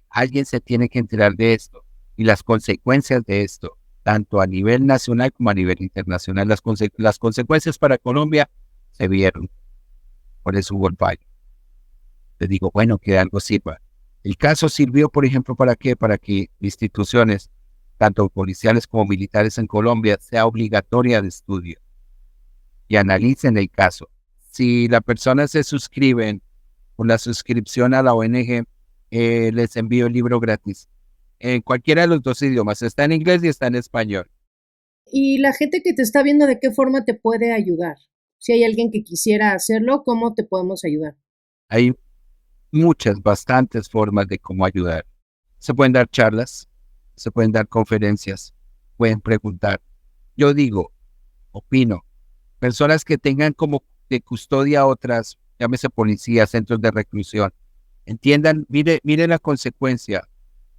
Speaker 1: Alguien se tiene que enterar de esto y las consecuencias de esto, tanto a nivel nacional como a nivel internacional. Las consecuencias para Colombia se vieron. Por eso hubo el fallo. Les digo, bueno, que algo sirva. El caso sirvió, por ejemplo, ¿para qué? Para que instituciones, tanto policiales como militares en Colombia, sea obligatoria de estudio y analicen el caso. Si la persona se suscriben con la suscripción a la ONG, les envío el libro gratis. En cualquiera de los dos idiomas. Está en inglés y está en español.
Speaker 2: Y la gente que te está viendo, ¿de qué forma te puede ayudar? Si hay alguien que quisiera hacerlo, ¿cómo te podemos ayudar?
Speaker 1: Hay bastantes formas de cómo ayudar. Se pueden dar charlas, se pueden dar conferencias, pueden preguntar. Yo digo, opino, personas que tengan como de custodia a otras, llámese policías, centros de reclusión, entiendan, mire la consecuencia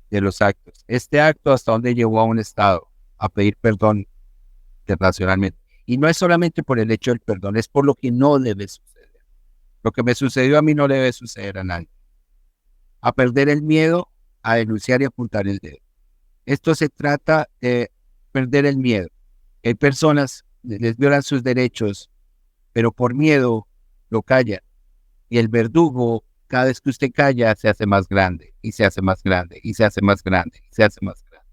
Speaker 1: de los actos. Este acto hasta dónde llevó a un Estado a pedir perdón internacionalmente. Y no es solamente por el hecho del perdón, es por lo que no debe suceder. Lo que me sucedió a mí no debe suceder a nadie. A perder el miedo, a denunciar y apuntar el dedo. Esto se trata de perder el miedo. Hay personas que les violan sus derechos, pero por miedo lo callan. Y el verdugo, cada vez que usted calla, se hace más grande, y se hace más grande, y se hace más grande, y se hace más grande.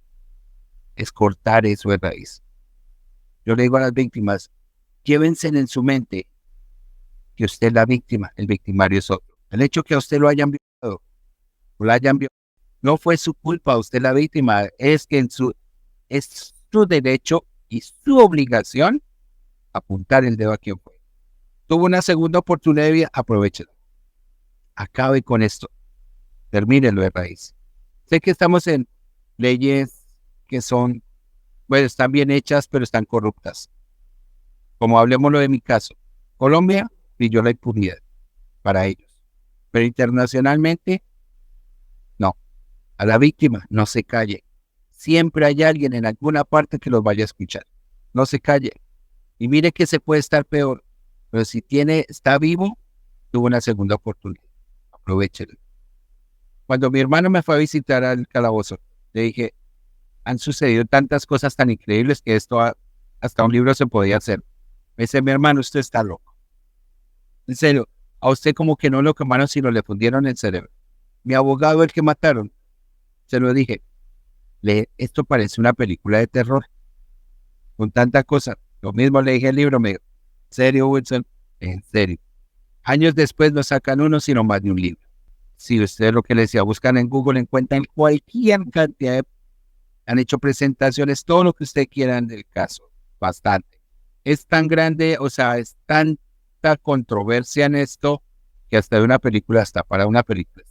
Speaker 1: Es cortar eso de raíz. Yo le digo a las víctimas, llévense en su mente que usted es la víctima, el victimario es otro. El hecho que a usted lo hayan violado, no fue su culpa, usted es la víctima, es que es su derecho y su obligación apuntar el dedo a quien fue. Tuvo una segunda oportunidad de vida, aprovechela. Acabe con esto. Termínelo de raíz. Sé que estamos en leyes que son, bueno, están bien hechas, pero están corruptas. Como hablemoslo de mi caso. Colombia pidió la impunidad para ellos. Pero internacionalmente, no. A la víctima no se calle. Siempre hay alguien en alguna parte que los vaya a escuchar. No se calle. Y mire que se puede estar peor. Pero si está vivo, tuvo una segunda oportunidad. Aprovechelo. Cuando mi hermano me fue a visitar al calabozo, le dije, han sucedido tantas cosas tan increíbles que esto hasta un libro se podía hacer. Me dice, mi hermano, usted está loco. En serio, a usted como que no lo quemaron, sino le fundieron el cerebro. Mi abogado, el que mataron, se lo dije, esto parece una película de terror, con tanta cosa. Lo mismo le dije al libro, me dijo, ¿en serio, Wilson? En serio. Años después no sacan uno, sino más de un libro. Si usted lo que le decía, buscan en Google, encuentran cualquier cantidad de... Han hecho presentaciones, todo lo que usted quiera del caso, bastante. Es tan grande, o sea, es tanta controversia en esto, que hasta de una película, hasta para una película.